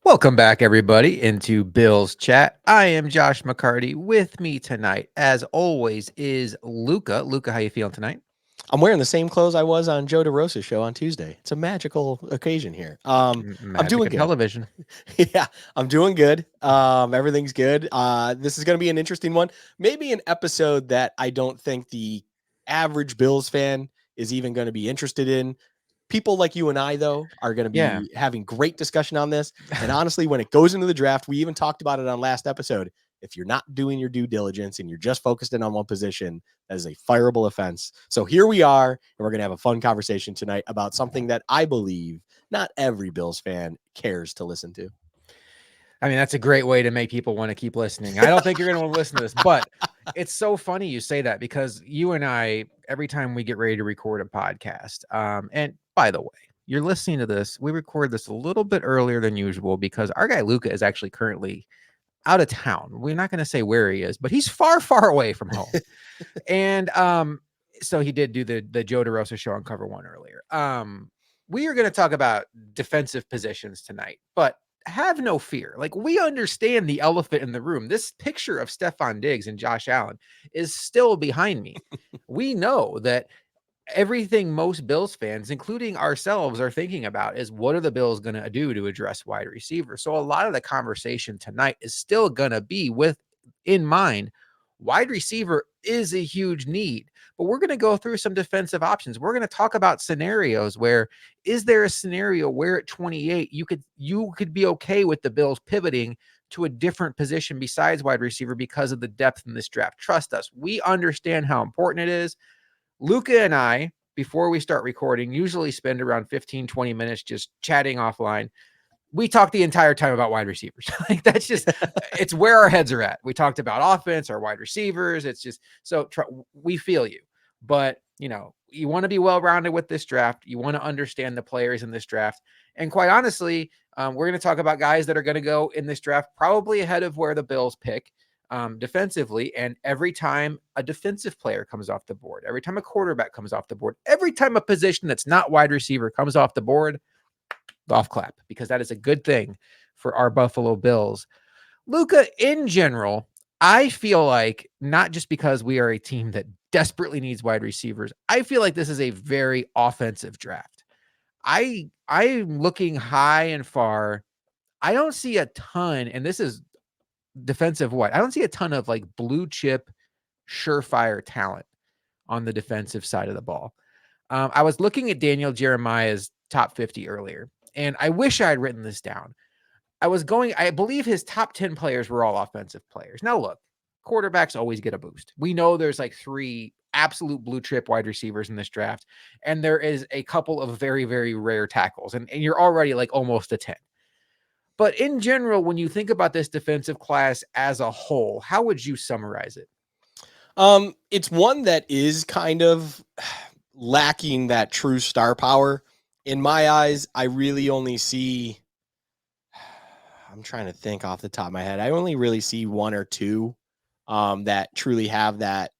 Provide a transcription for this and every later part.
Welcome back, everybody, into Bill's Chat. I am Josh McCarty. With me tonight, as always, is Luka. Luka, how you feeling tonight? I'm wearing the same clothes I was on Joe DeRosa's show on Tuesday. It's a magical occasion here. I'm Magic doing of good. television. Yeah, I'm doing good. Everything's good. This is going to be an interesting one. Maybe an episode that I don't think the average Bills fan is even going to be interested in. People like you and I, though, are going to Yeah. be having great discussion on this. And honestly, when it goes into the draft, we even talked about it on last episode. If you're not doing your due diligence and you're just focused in on one position, that is a fireable offense. So here we are, and we're going to have a fun conversation tonight about something that I believe not every Bills fan cares to listen to. I mean, that's a great way to make people want to keep listening. I don't think you're going to want to listen to this, but it's so funny you say that because you and I, every time we get ready to record a podcast, and by the way, you're listening to this, we record this a little bit earlier than usual because our guy Luka is actually currently out of town. We're not going to say where he is, but he's far, far away from home. And so he did do the Joe DeRosa show on Cover One earlier. We are going to talk about defensive positions tonight, but have no fear. Like, we understand the elephant in the room. This picture of Stephon Diggs and Josh Allen is still behind me. We know that everything most Bills fans, including ourselves, are thinking about is what are the Bills going to do to address wide receiver. So a lot of the conversation tonight is still going to be with in mind wide receiver is a huge need, but we're going to go through some defensive options. We're going to talk about scenarios where is there a scenario where at 28 you could be okay with the Bills pivoting to a different position besides wide receiver because of the depth in this draft. Trust us, we understand how important it is. Luka and I, before we start recording, usually spend around 15, 20 minutes just chatting offline. We talk the entire time about wide receivers. Like, that's just, it's where our heads are at. We talked about offense, our wide receivers. It's just, so we feel you. But, you want to be well-rounded with this draft. You want to understand the players in this draft. And quite honestly, we're going to talk about guys that are going to go in this draft probably ahead of where the Bills pick defensively. And every time a defensive player comes off the board, every time a quarterback comes off the board, every time a position that's not wide receiver comes off the board, golf clap, because that is a good thing for our Buffalo Bills. Luka, in general, I feel like not just because we are a team that desperately needs wide receivers, I feel like this is a very offensive draft. I'm looking high and far. I don't see a ton, and this is defensive what? I don't see a ton of like blue chip, surefire talent on the defensive side of the ball. I was looking at Daniel Jeremiah's top 50 earlier, and I wish I had written this down. I believe his top 10 players were all offensive players. Now, look, quarterbacks always get a boost. We know there's like three absolute blue chip wide receivers in this draft, and there is a couple of very, very rare tackles, and you're already like almost a 10. But in general, when you think about this defensive class as a whole, how would you summarize it? It's one that is kind of lacking that true star power. In my eyes, I really only see I'm trying to think off the top of my head. I only really see one or two that truly have that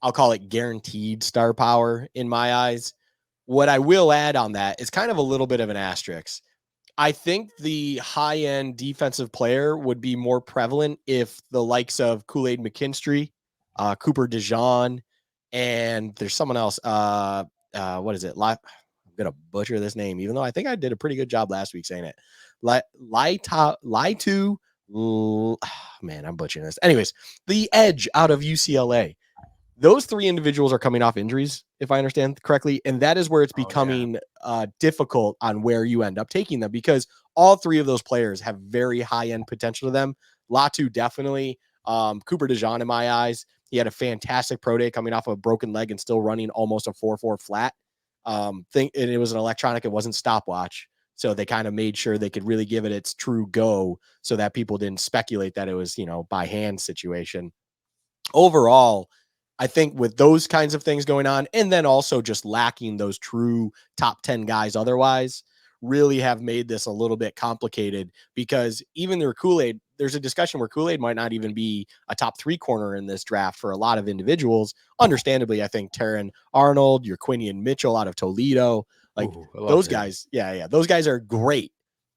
I'll call it guaranteed star power in my eyes. What I will add on that is kind of a little bit of an asterisk. I think the high end defensive player would be more prevalent if the likes of Kool-Aid McKinstry, Cooper DeJean, and there's someone else. What is it? I'm gonna butcher this name, even though I think I did a pretty good job last week saying it. Laitu, man, I'm butchering this. Anyways, the edge out of UCLA. Those three individuals are coming off injuries, if I understand correctly, and that is where it's becoming difficult on where you end up taking them because all three of those players have very high end potential to them. Latu definitely. Cooper DeJean, in my eyes, he had a fantastic pro day coming off of a broken leg and still running almost a 4.4 flat. And it was an electronic; it wasn't stopwatch, so they kind of made sure they could really give it its true go, so that people didn't speculate that it was by hand situation. Overall, I think with those kinds of things going on, and then also just lacking those true top 10 guys otherwise, really have made this a little bit complicated because even their Kool-Aid, there's a discussion where Kool-Aid might not even be a top 3 corner in this draft for a lot of individuals. Understandably, I think Terran Arnold, your Quinion Mitchell out of Toledo, like Ooh, I love those him. guys. Yeah. Those guys are great.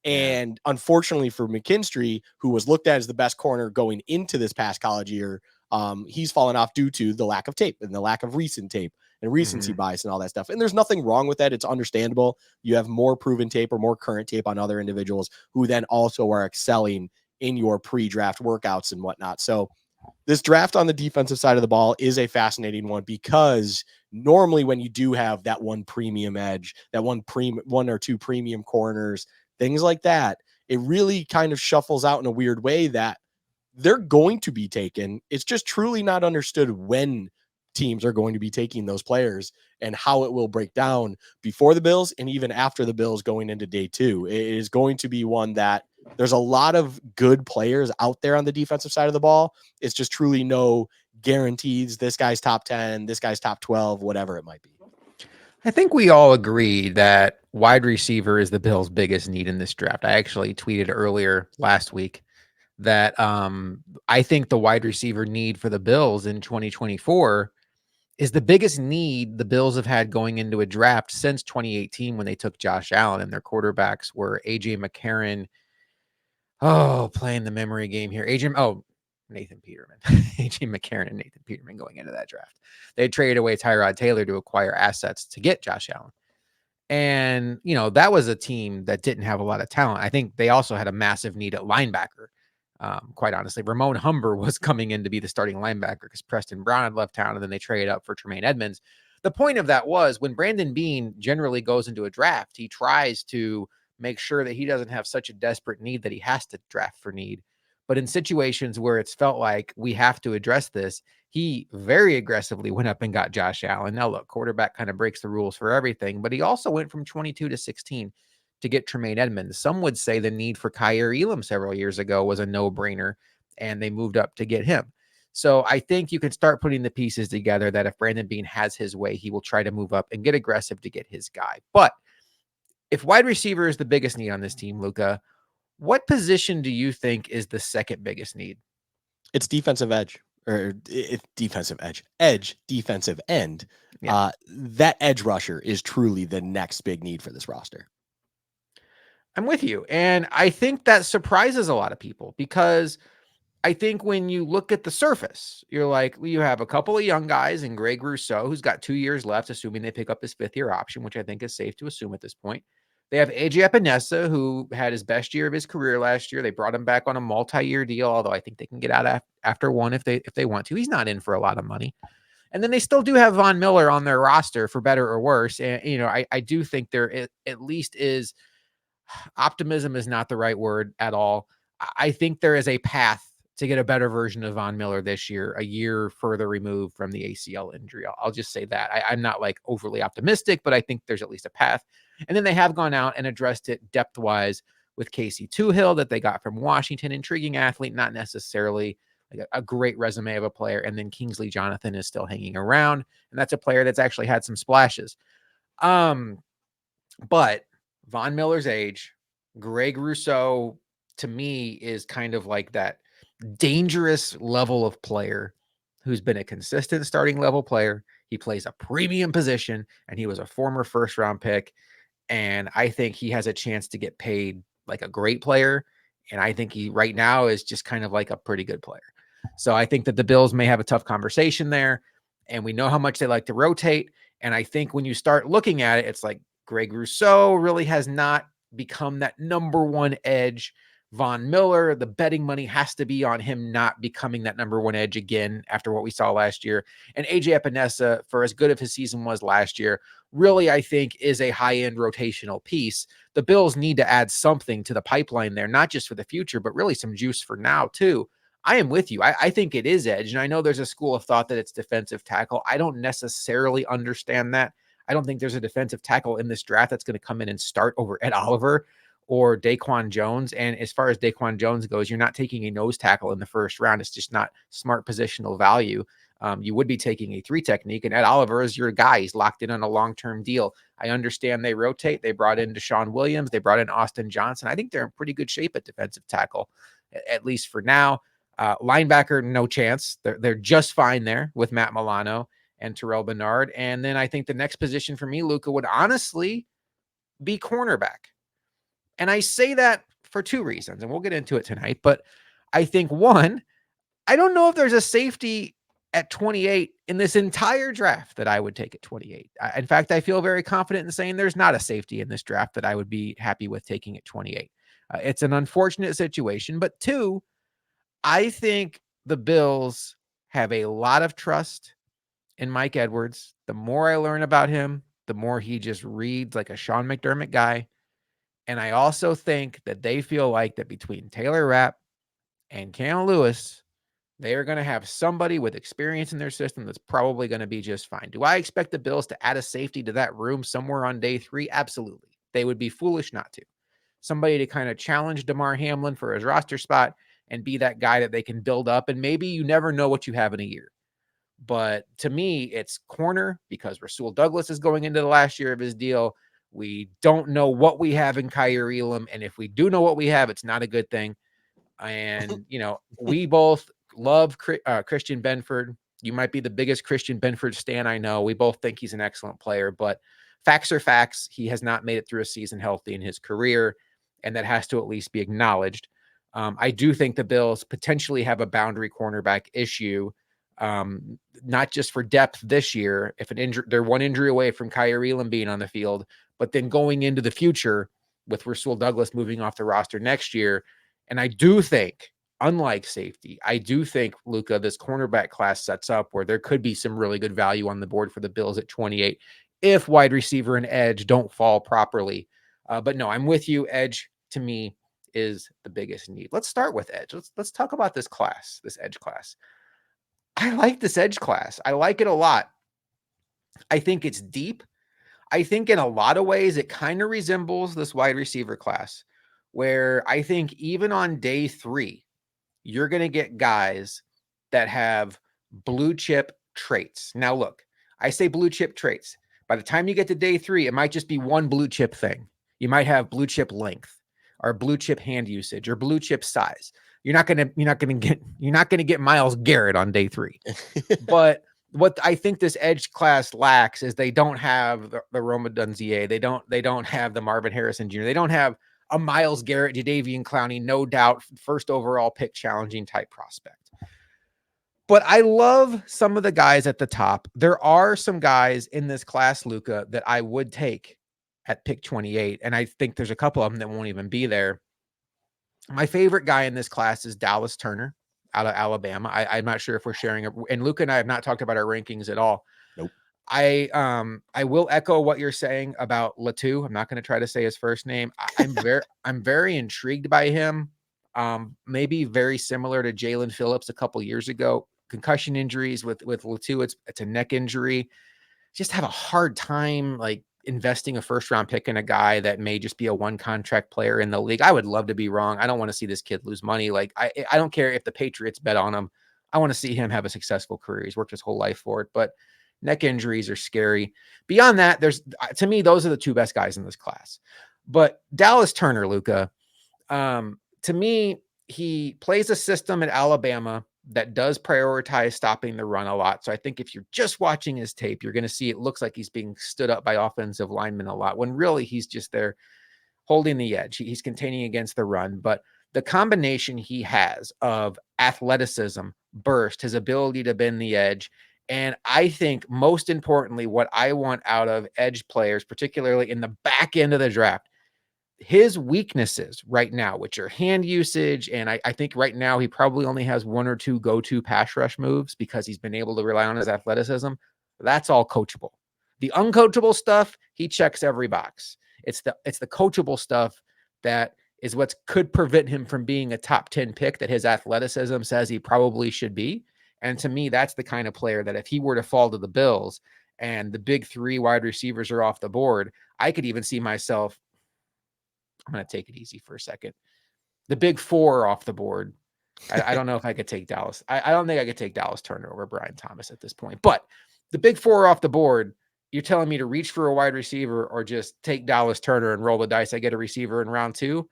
Yeah. And unfortunately for McKinstry, who was looked at as the best corner going into this past college year, he's fallen off due to the lack of tape and the lack of recent tape and recency Mhm. bias and all that stuff. And there's nothing wrong with that. It's understandable. You have more proven tape or more current tape on other individuals who then also are excelling in your pre-draft workouts and whatnot. So this draft on the defensive side of the ball is a fascinating one because normally when you do have that one premium edge, that one or two premium corners, things like that, it really kind of shuffles out in a weird way that they're going to be taken. It's just truly not understood when teams are going to be taking those players and how it will break down before the Bills and even after the Bills going into day two. It is going to be one that there's a lot of good players out there on the defensive side of the ball. It's just truly no guarantees. This guy's top 10, this guy's top 12, whatever it might be. I think we all agree that wide receiver is the Bills' biggest need in this draft. I actually tweeted earlier last week that I think the wide receiver need for the Bills in 2024 is the biggest need the Bills have had going into a draft since 2018 when they took Josh Allen, and their quarterbacks were AJ McCarron. Oh, playing the memory game here. Nathan Peterman. AJ McCarron and Nathan Peterman going into that draft. They traded away Tyrod Taylor to acquire assets to get Josh Allen. And, that was a team that didn't have a lot of talent. I think they also had a massive need at linebacker. Quite honestly, Ramon Humber was coming in to be the starting linebacker because Preston Brown had left town, and then they traded up for Tremaine Edmonds. The point of that was when Brandon Beane generally goes into a draft, he tries to make sure that he doesn't have such a desperate need that he has to draft for need. But in situations where it's felt like we have to address this, he very aggressively went up and got Josh Allen. Now, look, quarterback kind of breaks the rules for everything, but he also went from 22 to 16 to get Tremaine Edmonds. Some would say the need for Kyer Elam several years ago was a no-brainer, and they moved up to get him. So I think you can start putting the pieces together that if Brandon Beane has his way, he will try to move up and get aggressive to get his guy. But if wide receiver is the biggest need on this team, Luka, what position do you think is the second biggest need? It's defensive edge or defensive edge, defensive end. Yeah. That edge rusher is truly the next big need for this roster. I'm with you. And I think that surprises a lot of people because I think when you look at the surface, you're like, well, you have a couple of young guys in Greg Rousseau, who's got 2 years left, assuming they pick up his 5th-year option, which I think is safe to assume at this point. They have AJ Epinesa, who had his best year of his career last year. They brought him back on a multi-year deal, although I think they can get out after one if they want to. He's not in for a lot of money. And then they still do have Von Miller on their roster for better or worse. And, I do think there at least is optimism is not the right word at all. I think there is a path to get a better version of Von Miller this year, a year further removed from the ACL injury. I'll just say that. I'm not like overly optimistic, but I think there's at least a path. And then they have gone out and addressed it depth wise with Casey Toohill that they got from Washington. Intriguing athlete, not necessarily like a great resume of a player. And then Kingsley Jonathan is still hanging around. And that's a player that's actually had some splashes. But Von Miller's age, Greg Rousseau, to me, is kind of like that dangerous level of player who's been a consistent starting level player. He plays a premium position, and he was a former first round pick. And I think he has a chance to get paid like a great player. And I think he right now is just kind of like a pretty good player. So I think that the Bills may have a tough conversation there. And we know how much they like to rotate. And I think when you start looking at it, it's like Greg Rousseau really has not become that number one edge. Von Miller, the betting money has to be on him not becoming that number one edge again after what we saw last year. And AJ Epinesa, for as good of his season was last year, really, I think, is a high-end rotational piece. The Bills need to add something to the pipeline there, not just for the future, but really some juice for now, too. I am with you. I think it is edge. And I know there's a school of thought that it's defensive tackle. I don't necessarily understand that. I don't think there's a defensive tackle in this draft that's going to come in and start over Ed Oliver or Daquan Jones. And as far as Daquan Jones goes, you're not taking a nose tackle in the first round. It's just not smart positional value. You would be taking a 3 technique, and Ed Oliver is your guy. He's locked in on a long-term deal. I understand they rotate. They brought in Deshaun Williams. They brought in Austin Johnson. I think they're in pretty good shape at defensive tackle, at least for now. Linebacker, no chance. They're just fine there with Matt Milano and Terrell Bernard. And then I think the next position for me, Luka, would honestly be cornerback. And I say that for two reasons, and we'll get into it tonight. But I think one, I don't know if there's a safety at 28 in this entire draft that I would take at 28. In fact, I feel very confident in saying there's not a safety in this draft that I would be happy with taking at 28. It's an unfortunate situation. But two, I think the Bills have a lot of trust in Mike Edwards. The more I learn about him, the more he just reads like a Sean McDermott guy. And I also think that they feel like that between Taylor Rapp and Cam Lewis, they are going to have somebody with experience in their system that's probably going to be just fine. Do I expect the Bills to add a safety to that room somewhere on day 3? Absolutely. They would be foolish not to. Somebody to kind of challenge DeMar Hamlin for his roster spot and be that guy that they can build up. And maybe you never know what you have in a year. But to me, it's corner because Rasul Douglas is going into the last year of his deal. We don't know what we have in Kyer Elam. And if we do know what we have, it's not a good thing. And, we both love Christian Benford. You might be the biggest Christian Benford stan I know. We both think he's an excellent player, but facts are facts. He has not made it through a season healthy in his career, and that has to at least be acknowledged. I do think the Bills potentially have a boundary cornerback issue, not just for depth this year. If they're one injury away from Kyer Elam being on the field, but then going into the future with Rasul Douglas moving off the roster next year. And I do think, unlike safety, I do think, Luka, this cornerback class sets up where there could be some really good value on the board for the Bills at 28 if wide receiver and edge don't fall properly. But no, I'm with you. Edge, to me, is the biggest need. Let's start with edge. Let's talk about this class, this edge class. I like this edge class. I like it a lot. I think it's deep. I think in a lot of ways it kind of resembles this wide receiver class, where I think even on day 3, you're going to get guys that have blue chip traits. Now, look, I say blue chip traits. By the time you get to day 3, it might just be one blue chip thing. You might have blue chip length or blue chip hand usage or blue chip size. You're not going to get Myles Garrett on day 3. But what I think this edge class lacks is they don't have the Roma Dunzier. They don't have the Marvin Harrison Jr. They don't have a Myles Garrett, Jadeveon Clowney, no doubt first overall pick challenging type prospect. But I love some of the guys at the top. There are some guys in this class, Luka, that I would take at pick 28. And I think there's a couple of them that won't even be there. My favorite guy in this class is Dallas Turner out of Alabama. I'm not sure if we're sharing it. And Luka and I have not talked about our rankings at all. Nope. I will echo what you're saying about Latu. I'm not going to try to say his first name. I'm very intrigued by him. Maybe very similar to Jalen Phillips a couple years ago. Concussion injuries with Latu. It's a neck injury. Just have a hard time like investing a first round pick in a guy that may just be a one contract player in the league. I would love to be wrong. I don't want to see this kid lose money. Like I don't care if the Patriots bet on him. I want to see him have a successful career. He's worked his whole life for it, but neck injuries are scary. Beyond that, to me, those are the two best guys in this class. But Dallas Turner, Luka, to me, he plays a system at Alabama that does prioritize stopping the run a lot. So I think if you're just watching his tape, you're going to see it looks like he's being stood up by offensive linemen a lot, when really he's just there holding the edge. He's containing against the run. But the combination he has of athleticism, burst, his ability to bend the edge, and I think most importantly, what I want out of edge players, particularly in the back end of the draft, his weaknesses right now, which are hand usage. And I think right now he probably only has one or two go-to pass rush moves because he's been able to rely on his athleticism. That's all coachable. The uncoachable stuff, he checks every box. It's the coachable stuff that is what could prevent him from being a top 10 pick that his athleticism says he probably should be. And to me, that's the kind of player that if he were to fall to the Bills and the big 3 wide receivers are off the board, I could even see myself, I'm going to take it easy for a second, the big 4 off the board. I don't know if I could take Dallas. I don't think I could take Dallas Turner over Brian Thomas at this point. But the big 4 off the board, you're telling me to reach for a wide receiver or just take Dallas Turner and roll the dice. I get a receiver in round 2.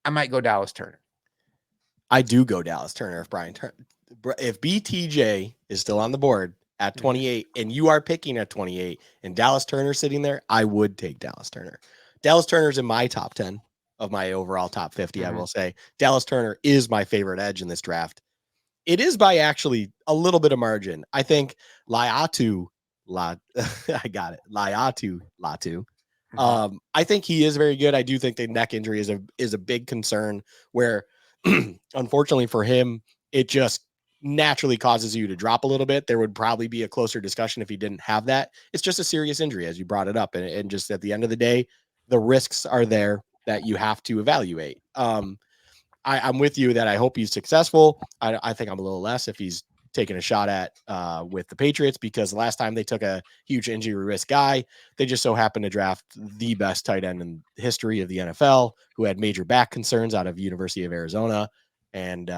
I might go Dallas Turner. I do go Dallas Turner if BTJ is still on the board at 28 and you are picking at 28 and Dallas Turner sitting there, I would take Dallas Turner. Dallas Turner's in my top 10. of my overall top 50, I Mhm. will say. Dallas Turner is my favorite edge in this draft. It is by actually a little bit of margin. I think Laiatu, La, I got it, Latu. Mhm. I think he is very good. I do think the neck injury is a big concern where, unfortunately for him, it just naturally causes you to drop a little bit. There would probably be a closer discussion if he didn't have that. It's just a serious injury, as you brought it up, and just at the end of the day, the risks are there that you have to evaluate. I'm with you that I hope he's successful. I think I'm a little less if he's taking a shot at with the Patriots, because the last time they took a huge injury risk guy, they just so happened to draft the best tight end in the history of the NFL, who had major back concerns out of University of Arizona, and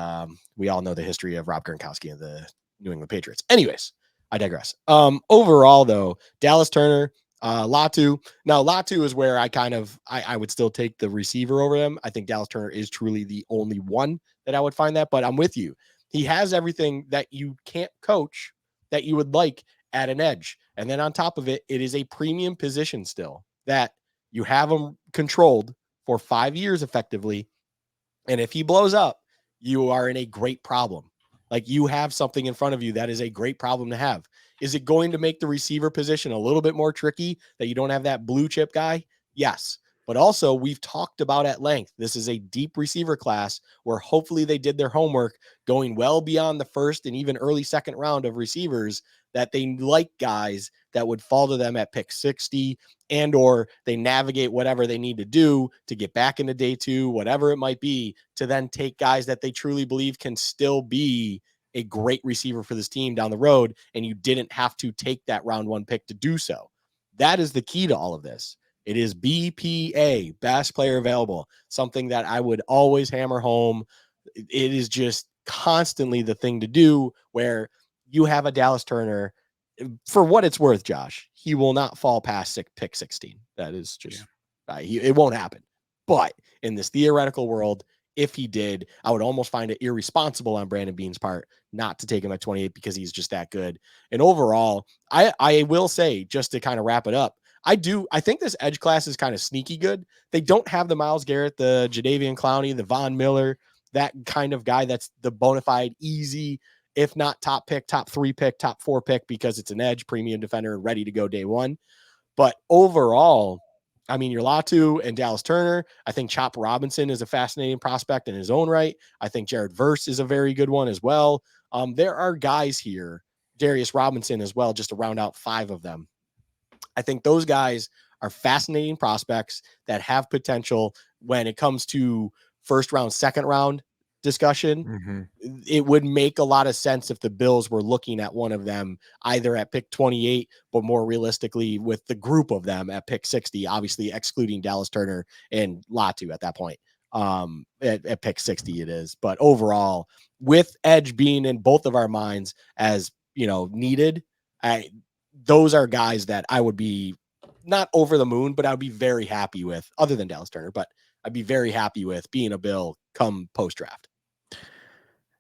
we all know the history of Rob Gronkowski and the New England Patriots. Anyways, I digress. Overall, though, Dallas Turner, Latu. Now, Latu is where I would still take the receiver over him. I think Dallas Turner is truly the only one that I would find that, but I'm with you. He has everything that you can't coach that you would like at an edge. And then on top of it, it is a premium position still that you have him controlled for 5 years effectively. And if he blows up, you are in a great problem. Like, you have something in front of you that is a great problem to have. Is it going to make the receiver position a little bit more tricky that you don't have that blue chip guy? Yes. But also, we've talked about at length, this is a deep receiver class where hopefully they did their homework, going well beyond the first and even early second round of receivers, that they like guys that would fall to them at pick 60, and or they navigate whatever they need to do to get back into day 2, whatever it might be, to then take guys that they truly believe can still be a great receiver for this team down the road, and you didn't have to take that round 1 pick to do so. That is the key to all of this. It is BPA, best player available, something that I would always hammer home. It is just constantly the thing to do, where you have a Dallas Turner. For what it's worth, Josh, he will not fall past pick 16. That is Yeah. just, it won't happen. But in this theoretical world, if he did, I would almost find it irresponsible on Brandon Beane's part not to take him at 28, because he's just that good. And overall, I will say, just to kind of wrap it up, I think this edge class is kind of sneaky good. They don't have the Myles Garrett, the Jadeveon Clowney, the Von Miller, that kind of guy that's the bona fide easy, if not top pick, top 3 pick, top 4 pick, because it's an edge premium defender and ready to go day 1. But overall, I mean, your Latu and Dallas Turner. I think Chop Robinson is a fascinating prospect in his own right. I think Jared Verse is a very good one as well. There are guys here, Darius Robinson as well, just to round out 5 of them. I think those guys are fascinating prospects that have potential when it comes to first round, second round discussion. Mhm. It would make a lot of sense if the Bills were looking at one of them either at pick 28, but more realistically with the group of them at pick 60, obviously excluding Dallas Turner and Latu at that point. At pick 60 it is. But overall, with edge being in both of our minds as, needed, those are guys that I would be not over the moon, but I'd be very happy with, other than Dallas Turner, but I'd be very happy with being a Bill come post draft.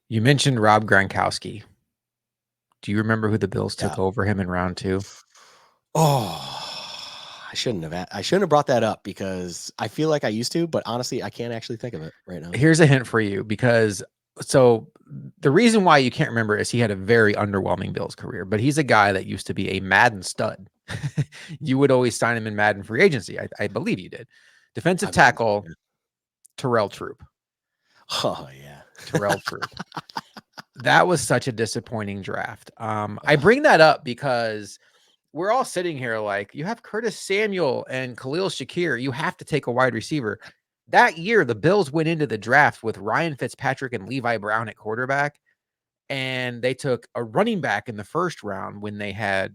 You mentioned Rob Gronkowski. Do you remember who the Bills Yeah. took over him in round 2? Oh, I shouldn't have brought that up, because I feel like I used to, but honestly, I can't actually think of it right now. Here's a hint for you, because the reason why you can't remember is he had a very underwhelming Bills career, but he's a guy that used to be a Madden stud. You would always sign him in Madden free agency. I believe you did. Defensive I believe so, tackle, yeah. Terrell Troop. Oh yeah. Terrell Troop. That was such a disappointing draft. I Ugh. bring that up because we're all sitting here like, you have Curtis Samuel and Khalil Shakir. You have to take a wide receiver. That year, the Bills went into the draft with Ryan Fitzpatrick and Levi Brown at quarterback, and they took a running back in the first round when they had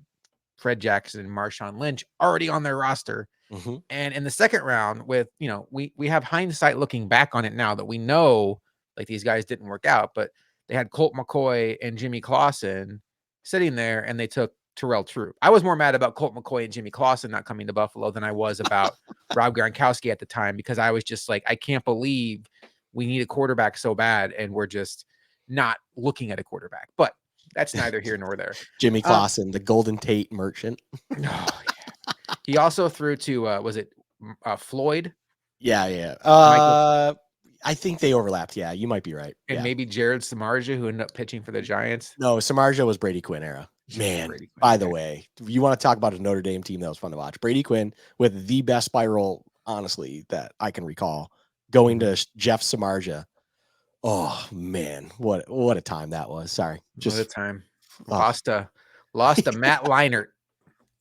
Fred Jackson and Marshawn Lynch already on their roster. Mm-hmm. And in the second round, with we have hindsight looking back on it now that we know like these guys didn't work out, but they had Colt McCoy and Jimmy Clausen sitting there, and they took Terrell Troop. I was more mad about Colt McCoy and Jimmy Clausen not coming to Buffalo than I was about Rob Gronkowski at the time, because I was just like, I can't believe we need a quarterback so bad, and we're just not looking at a quarterback. But that's neither here nor there. Jimmy Clausen, the Golden Tate merchant. Oh, yeah. He also threw to was it Floyd? Yeah. Michael I think they overlapped. Yeah, you might be right. and Yeah. maybe Jared Samardzija, who ended up pitching for the Giants. No, Samardzija was Brady Quinn era. Man, Brady Quinn. by the Okay. way, you want to talk about a Notre Dame team that was fun to watch. Brady Quinn with the best spiral, honestly, that I can recall, going to Jeff Samardzija. Oh man, what a time that was. Sorry. What a Just time. oh, Lost a Matt Leinart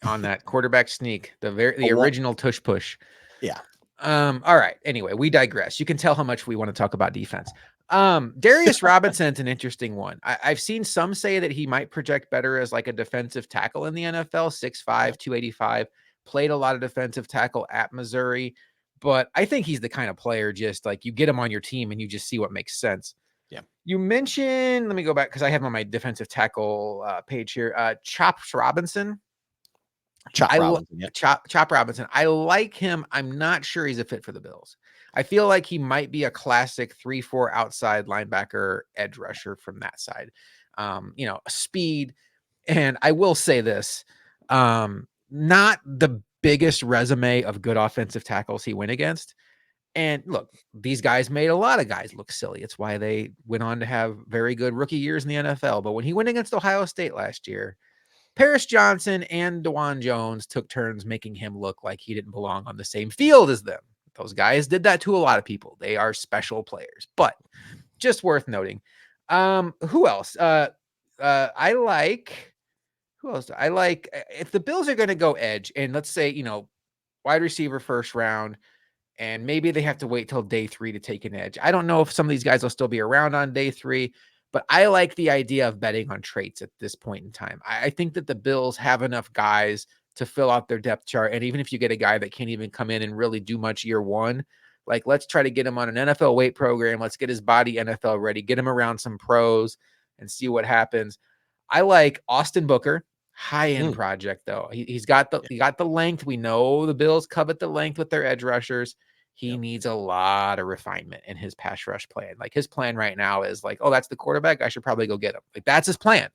on that quarterback sneak, the what? original tush push. Yeah. All right. Anyway, we digress. You can tell how much we want to talk about defense. Darius Robinson's an interesting one. I've seen some say that he might project better as like a defensive tackle in the NFL, 6'5, 285, played a lot of defensive tackle at Missouri. But I think he's the kind of player just like you get him on your team and you just see what makes sense. Yeah. You mentioned, let me go back because I have him on my defensive tackle page here. Chops Robinson. Chop Robinson. Yeah. Chop Robinson. I like him. I'm not sure he's a fit for the Bills. I feel like he might be a classic 3-4 outside linebacker edge rusher from that side. Speed. And I will say this, not the biggest resume of good offensive tackles he went against. And look, these guys made a lot of guys look silly. It's why they went on to have very good rookie years in the NFL. But when he went against Ohio State last year, Paris Johnson and DeJuan Jones took turns making him look like he didn't belong on the same field as them. Those guys did that to a lot of people. They are special players, but just worth noting. Who else? I like who else? I like if the Bills are going to go edge, and let's say wide receiver first round, and maybe they have to wait till day 3 to take an edge. I don't know if some of these guys will still be around on day 3, but I like the idea of betting on traits at this point in time. I think that the Bills have enough guys to fill out their depth chart. And even if you get a guy that can't even come in and really do much year 1, like let's try to get him on an NFL weight program. Let's get his body NFL ready, get him around some pros and see what happens. I like Austin Booker. High end project though. He's got the length. We know the Bills covet the length with their edge rushers. He needs a lot of refinement in his pass rush plan. Like his plan right now is like, oh, that's the quarterback. I should probably go get him. Like that's his plan.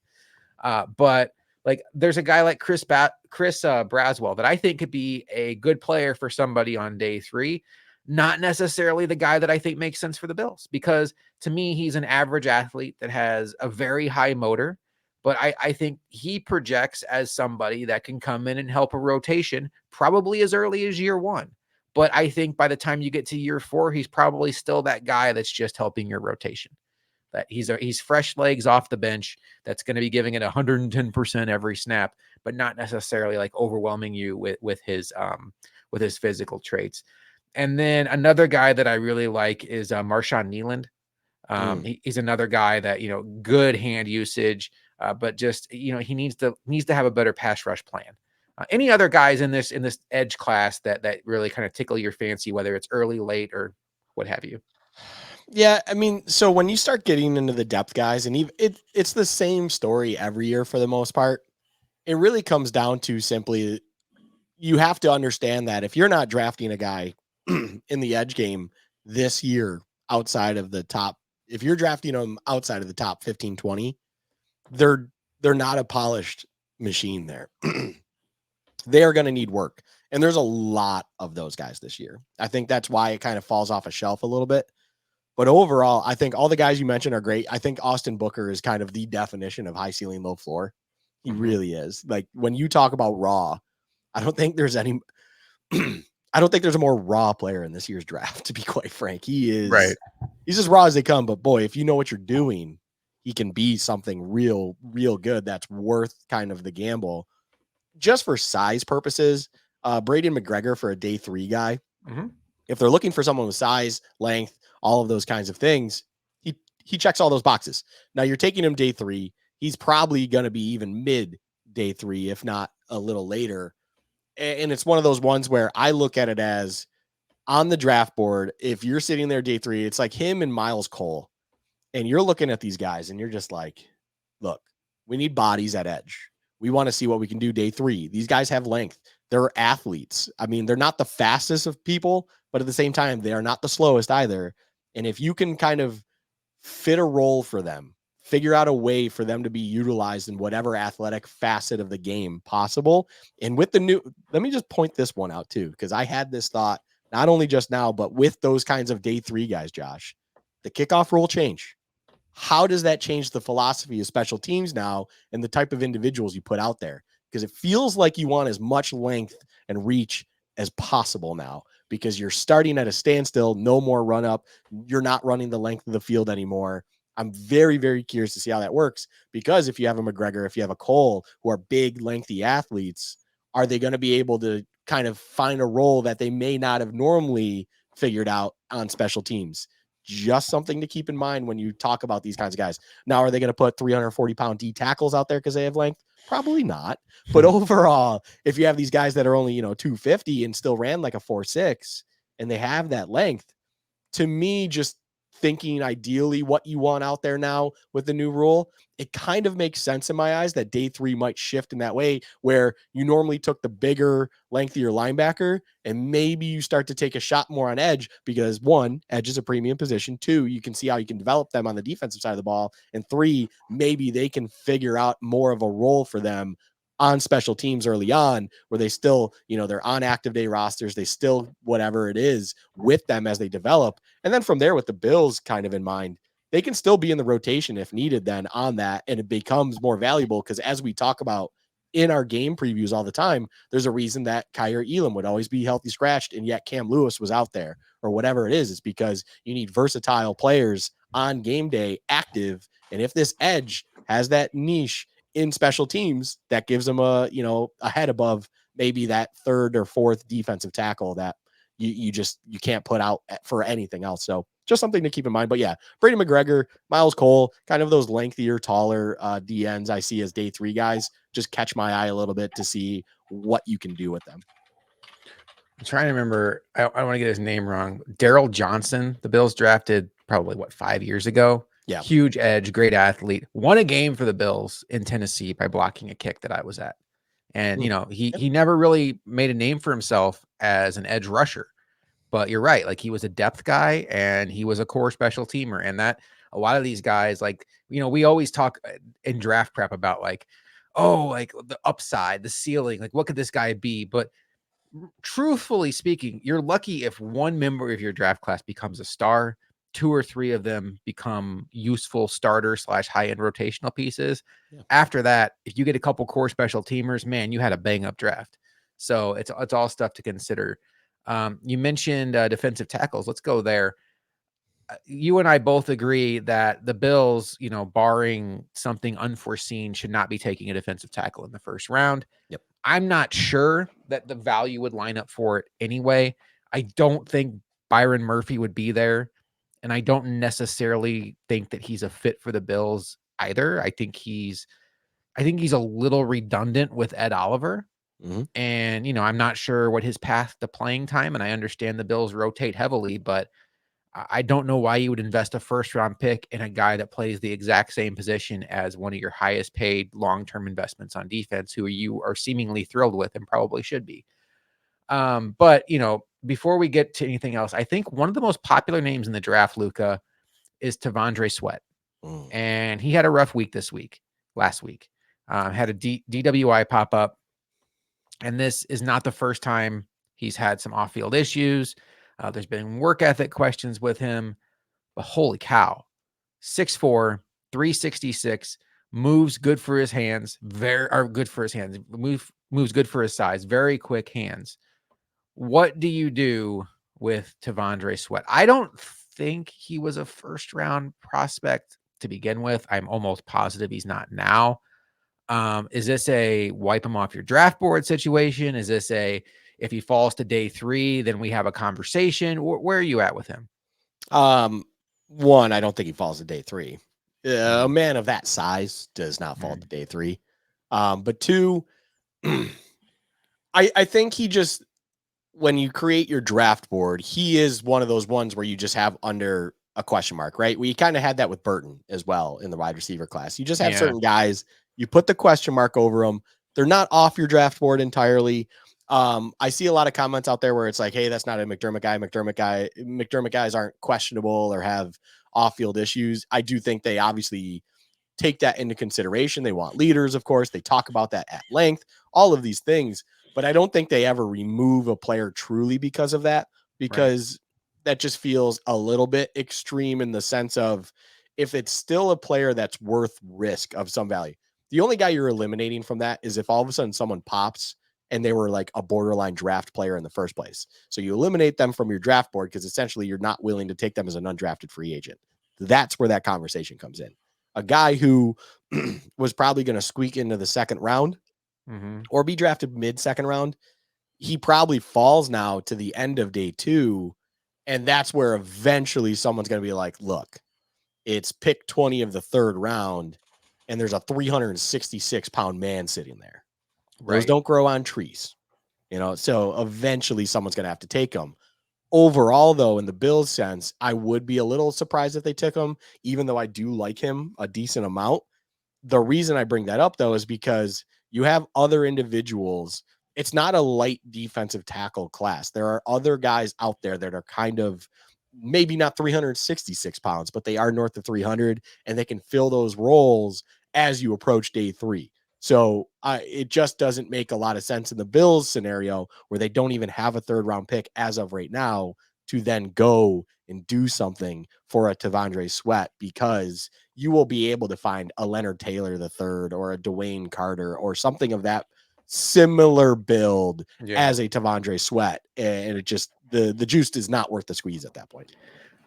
But like there's a guy like Chris Braswell that I think could be a good player for somebody on day 3. Not necessarily the guy that I think makes sense for the Bills because to me, he's an average athlete that has a very high motor. But I think he projects as somebody that can come in and help a rotation probably as early as year 1. But I think by the time you get to year 4, he's probably still that guy that's just helping your rotation. That he's fresh legs off the bench that's going to be giving it 110% every snap, but not necessarily like overwhelming you with his physical traits. And then another guy that I really like is Marshawn Nealand. He's another guy that good hand usage, but just he needs to have a better pass rush plan. Any other guys in this edge class that really kind of tickle your fancy, whether it's early, late, or what have you? Yeah, I mean, so when you start getting into the depth guys, and even it's the same story every year for the most part. It really comes down to simply you have to understand that if you're not drafting a guy in the edge game this year outside of the top, if you're drafting them outside of the top 15, 20, they're not a polished machine there. They are going to need work. And there's a lot of those guys this year. I think that's why it kind of falls off a shelf a little bit. But overall, I think all the guys you mentioned are great. I think Austin Booker is kind of the definition of high ceiling, low floor. He really is. Like when you talk about raw, I don't think there's any I don't think there's a more raw player in this year's draft, to be quite frank. He's as raw as they come, but boy, if you know what you're doing, he can be something real good that's worth kind of the gamble. Just for size purposes, Braden McGregor for a day 3 guy. If they're looking for someone with size, length, all of those kinds of things, he checks all those boxes. Now you're taking him day 3. He's probably going to be even mid day 3, if not a little later. And it's one of those ones where I look at it as on the draft board. If you're sitting there day 3, it's like him and Miles Cole. And you're looking at these guys and you're just like, look, we need bodies at edge. We want to see what we can do day 3. These guys have length. They're athletes. I mean, they're not the fastest of people, but at the same time, they are not the slowest either. And if you can kind of fit a role for them, figure out a way for them to be utilized in whatever athletic facet of the game possible. And with the new, let me just point this one out too, because I had this thought not only just now, but with those kinds of day 3 guys, Josh, the kickoff rule change. How does that change the philosophy of special teams now and the type of individuals you put out there? Because it feels like you want as much length and reach as possible now because you're starting at a standstill, no more run up. You're not running the length of the field anymore. I'm very, very curious to see how that works because if you have a McGregor, if you have a Cole, who are big, lengthy athletes, are they going to be able to kind of find a role that they may not have normally figured out on special teams? Just something to keep in mind when you talk about these kinds of guys. Now, are they going to put 340-pound D tackles out there because they have length? Probably not. But overall, if you have these guys that are only, 250 and still ran like a 4.6 and they have that length, to me, just thinking ideally what you want out there now with the new rule, it kind of makes sense in my eyes that day 3 might shift in that way where you normally took the bigger, lengthier linebacker and maybe you start to take a shot more on edge because 1, edge is a premium position. 2, you can see how you can develop them on the defensive side of the ball. And 3, maybe they can figure out more of a role for them on special teams early on where they still, they're on active day rosters. They still, whatever it is with them as they develop. And then from there with the Bills kind of in mind, they can still be in the rotation if needed then on that. And it becomes more valuable because as we talk about in our game previews all the time, there's a reason that Kyer Elam would always be healthy scratched and yet Cam Lewis was out there or whatever it is. It's because you need versatile players on game day active. And if this edge has that niche in special teams, that gives them a head above maybe that third or fourth defensive tackle that you can't put out for anything else. So just something to keep in mind. But yeah, Brady McGregor, Miles Cole, kind of those lengthier, taller DNs I see as day 3 guys. Just catch my eye a little bit to see what you can do with them. I'm trying to remember. I don't want to get his name wrong. Daryl Johnson, the Bills drafted probably 5 years ago. Yeah. Huge edge, great athlete. Won a game for the Bills in Tennessee by blocking a kick that I was at. And, he never really made a name for himself as an edge rusher. But you're right. Like he was a depth guy and he was a core special teamer. And that a lot of these guys, like, we always talk in draft prep about like the upside, the ceiling, like what could this guy be? But truthfully speaking, you're lucky if one member of your draft class becomes a star, 2 or 3 of them become useful starter / high end rotational pieces. Yeah. After that, if you get a couple core special teamers, man, you had a bang up draft. So it's all stuff to consider. You mentioned defensive tackles. Let's go there. You and I both agree that the Bills, barring something unforeseen, should not be taking a defensive tackle in the first round. Yep. I'm not sure that the value would line up for it anyway. I don't think Byron Murphy would be there. And I don't necessarily think that he's a fit for the Bills either. I think he's a little redundant with Ed Oliver. Mm-hmm. And, I'm not sure what his path to playing time. And I understand the Bills rotate heavily, but I don't know why you would invest a first round pick in a guy that plays the exact same position as one of your highest paid long-term investments on defense, who you are seemingly thrilled with and probably should be. But before we get to anything else, I think one of the most popular names in the draft, Luka, is T'Vondre Sweat. And he had a rough week last week. Had a DWI pop up. And this is not the first time he's had some off-field issues. There's been work ethic questions with him, but holy cow, 6'4", 366, moves good for his hands, moves good for his size, very quick hands. What do you do with T'Vondre Sweat? I don't think he was a first-round prospect to begin with. I'm almost positive he's not now. Is this a wipe him off your draft board situation? Is this if he falls to day 3, then we have a conversation? Where are you at with him? 1, I don't think he falls to day 3. A man of that size does not fall to day 3. But 2, I think he just, when you create your draft board, he is one of those ones where you just have under a question mark, right? We kind of had that with Burton as well in the wide receiver class. You just have certain guys, you put the question mark over them. They're not off your draft board entirely. I see a lot of comments out there where it's like, hey, that's not a McDermott guy. McDermott guys aren't questionable or have off-field issues. I do think they obviously take that into consideration. They want leaders, of course. They talk about that at length, all of these things. But I don't think they ever remove a player truly because of that. Right. because that just feels a little bit extreme in the sense of if it's still a player that's worth risk of some value. The only guy you're eliminating from that is if all of a sudden someone pops and they were like a borderline draft player in the first place. So you eliminate them from your draft board because essentially you're not willing to take them as an undrafted free agent. That's where that conversation comes in. A guy who was probably going to squeak into the second round or be drafted mid second round, he probably falls now to the end of day 2. And that's where eventually someone's going to be like, look, it's pick 20 of the third round, and there's a 366-pound man sitting there. Those Right. don't grow on trees, so eventually someone's going to have to take them. Overall, though, in the Bills sense, I would be a little surprised if they took him, even though I do like him a decent amount. The reason I bring that up, though, is because you have other individuals. It's not a light defensive tackle class. There are other guys out there that are kind of maybe not 366 pounds, but they are north of 300, and they can fill those roles as you approach day 3. So it just doesn't make a lot of sense in the Bills scenario where they don't even have a third round pick as of right now to then go and do something for a Tavondre Sweat, because you will be able to find a Leonard Taylor the third or a Dwayne Carter or something of that similar build as a Tavondre Sweat. And it just, the juice is not worth the squeeze at that point.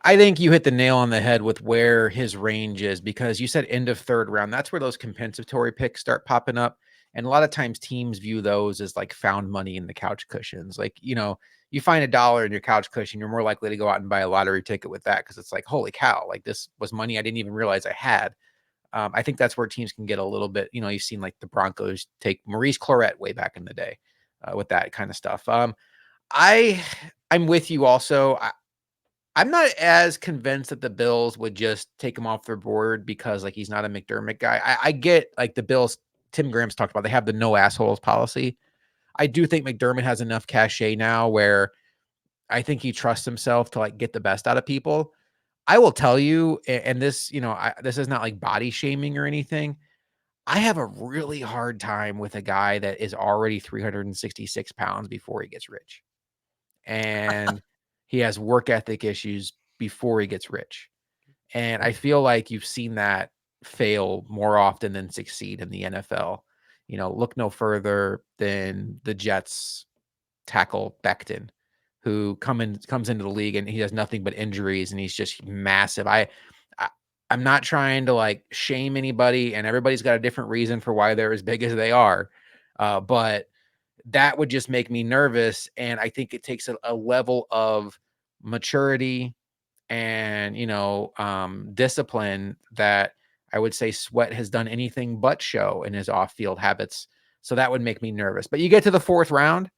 I think you hit the nail on the head with where his range is, because you said end of third round. That's where those compensatory picks start popping up. And a lot of times teams view those as like found money in the couch cushions. Like, you find $1 in your couch cushion, you're more likely to go out and buy a lottery ticket with that, because it's like, holy cow, like this was money I didn't even realize I had. I think that's where teams can get a little bit, you've seen like the Broncos take Maurice Clarett way back in the day with that kind of stuff. I'm with you also. I'm not as convinced that the Bills would just take him off their board because like he's not a McDermott guy. I get like the Bills, Tim Graham's talked about, they have the no assholes policy. I do think McDermott has enough cachet now where I think he trusts himself to like get the best out of people. I will tell you, and this, this is not like body shaming or anything. I have a really hard time with a guy that is already 366 pounds before he gets rich. And he has work ethic issues before he gets rich. And I feel like you've seen that fail more often than succeed in the NFL. Look no further than the Jets tackle Becton, who comes into the league and he has nothing but injuries and he's just massive. I I'm not trying to like shame anybody, and everybody's got a different reason for why they're as big as they are. But that would just make me nervous. And I think it takes a level of maturity and, discipline that I would say Sweat has done anything but show in his off-field habits. So that would make me nervous. But you get to the fourth round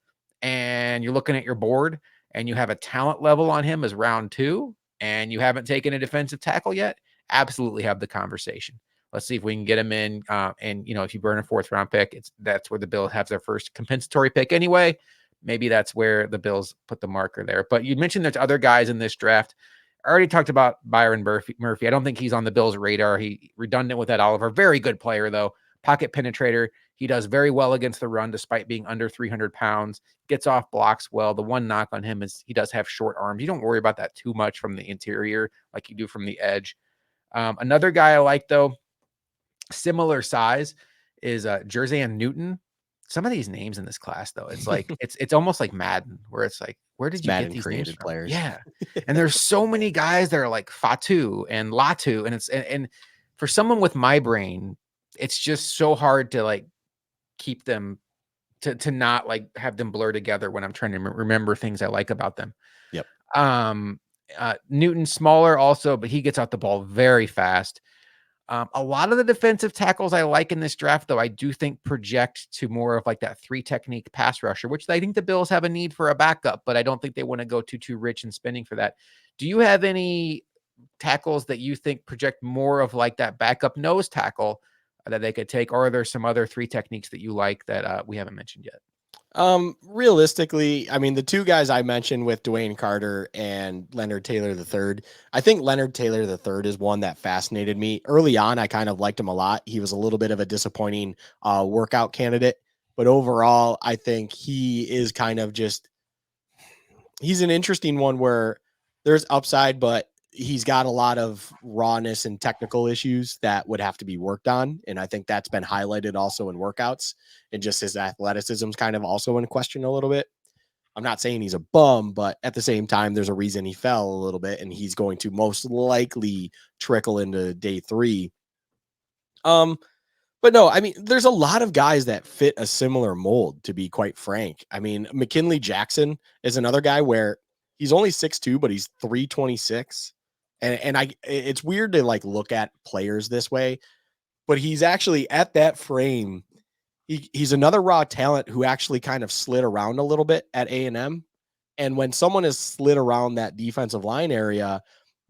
and you're looking at your board and you have a talent level on him as round 2 and you haven't taken a defensive tackle yet, absolutely have the conversation. Let's see if we can get him in. And if you burn a fourth round pick, that's where the Bills have their first compensatory pick anyway. Maybe that's where the Bills put the marker there. But you mentioned there's other guys in this draft. I already talked about Byron Murphy. I don't think he's on the Bills' radar. He redundant with Ed Oliver. Very good player, though. Pocket penetrator. He does very well against the run, despite being under 300 pounds. Gets off blocks well. The one knock on him is he does have short arms. You don't worry about that too much from the interior like you do from the edge. Another guy I like, though, similar size, is Jer'Zhan Newton. Some of these names in this class, though, it's like it's almost like Madden, where it's like, where did you get these names from? Players? Yeah, and there's so many guys that are like Fatu and Latu, and and for someone with my brain, it's just so hard to like keep them to not like have them blur together when I'm trying to remember things I like about them. Yep. Newton smaller also, but he gets out the ball very fast. A lot of the defensive tackles I like in this draft, though, I do think project to more of like that 3 technique pass rusher, which I think the Bills have a need for a backup, but I don't think they want to go too rich in spending for that. Do you have any tackles that you think project more of like that backup nose tackle that they could take, or are there some other 3 techniques that you like that we haven't mentioned yet? Realistically, I mean, the 2 guys I mentioned with Dwayne Carter and Leonard Taylor III, I think Leonard Taylor III is one that fascinated me. Early on, I kind of liked him a lot. He was a little bit of a disappointing workout candidate, but overall, I think he is kind of just he's an interesting one where there's upside, but he's got a lot of rawness and technical issues that would have to be worked on. And I think that's been highlighted also in workouts, and just his athleticism's kind of also in question a little bit. I'm not saying he's a bum, but at the same time, there's a reason he fell a little bit, and he's going to most likely trickle into day 3. Um, but no, I mean, there's a lot of guys that fit a similar mold, to be quite frank. I mean, McKinley Jackson is another guy where he's only 6'2", but he's 326. And it's weird to like look at players this way, but he's actually at that frame. He's another raw talent who actually kind of slid around a little bit at A&M. And when someone has slid around that defensive line area,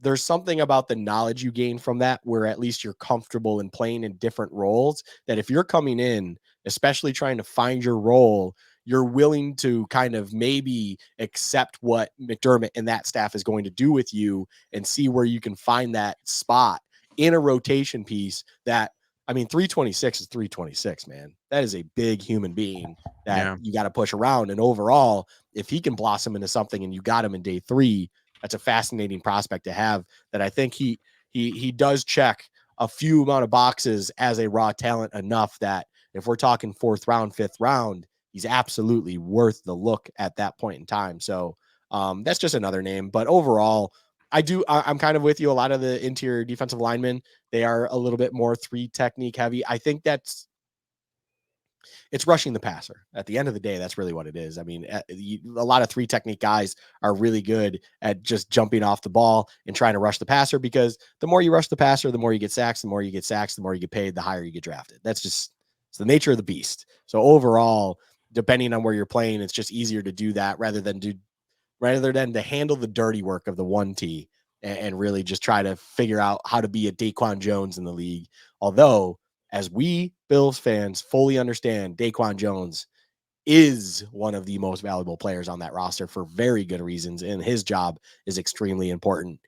there's something about the knowledge you gain from that where at least you're comfortable in playing in different roles, that if you're coming in, especially trying to find your role, you're willing to kind of maybe accept what McDermott and that staff is going to do with you and see where you can find that spot in a rotation piece that, I mean, 326 is 326, man. That is a big human being that Yeah. you got to push around. And overall, if he can blossom into something and you got him in day 3, that's a fascinating prospect to have, that I think he does check a few amount of boxes as a raw talent enough that if we're talking 4th round, 5th round, he's absolutely worth the look at that point in time. So that's just another name. But overall, I'm kind of with you. A lot of the interior defensive linemen, they are a little bit more 3 technique heavy. I think it's rushing the passer. At the end of the day, that's really what it is. I mean, a lot of 3 technique guys are really good at just jumping off the ball and trying to rush the passer, because the more you rush the passer, the more you get sacks, the more you get sacks, the more you get paid, the higher you get drafted. It's the nature of the beast. So overall, depending on where you're playing, it's just easier to do that rather than to handle the dirty work of the 1T and really just try to figure out how to be a Daquan Jones in the league. Although, as we Bills fans fully understand, Daquan Jones is one of the most valuable players on that roster for very good reasons, and his job is extremely important.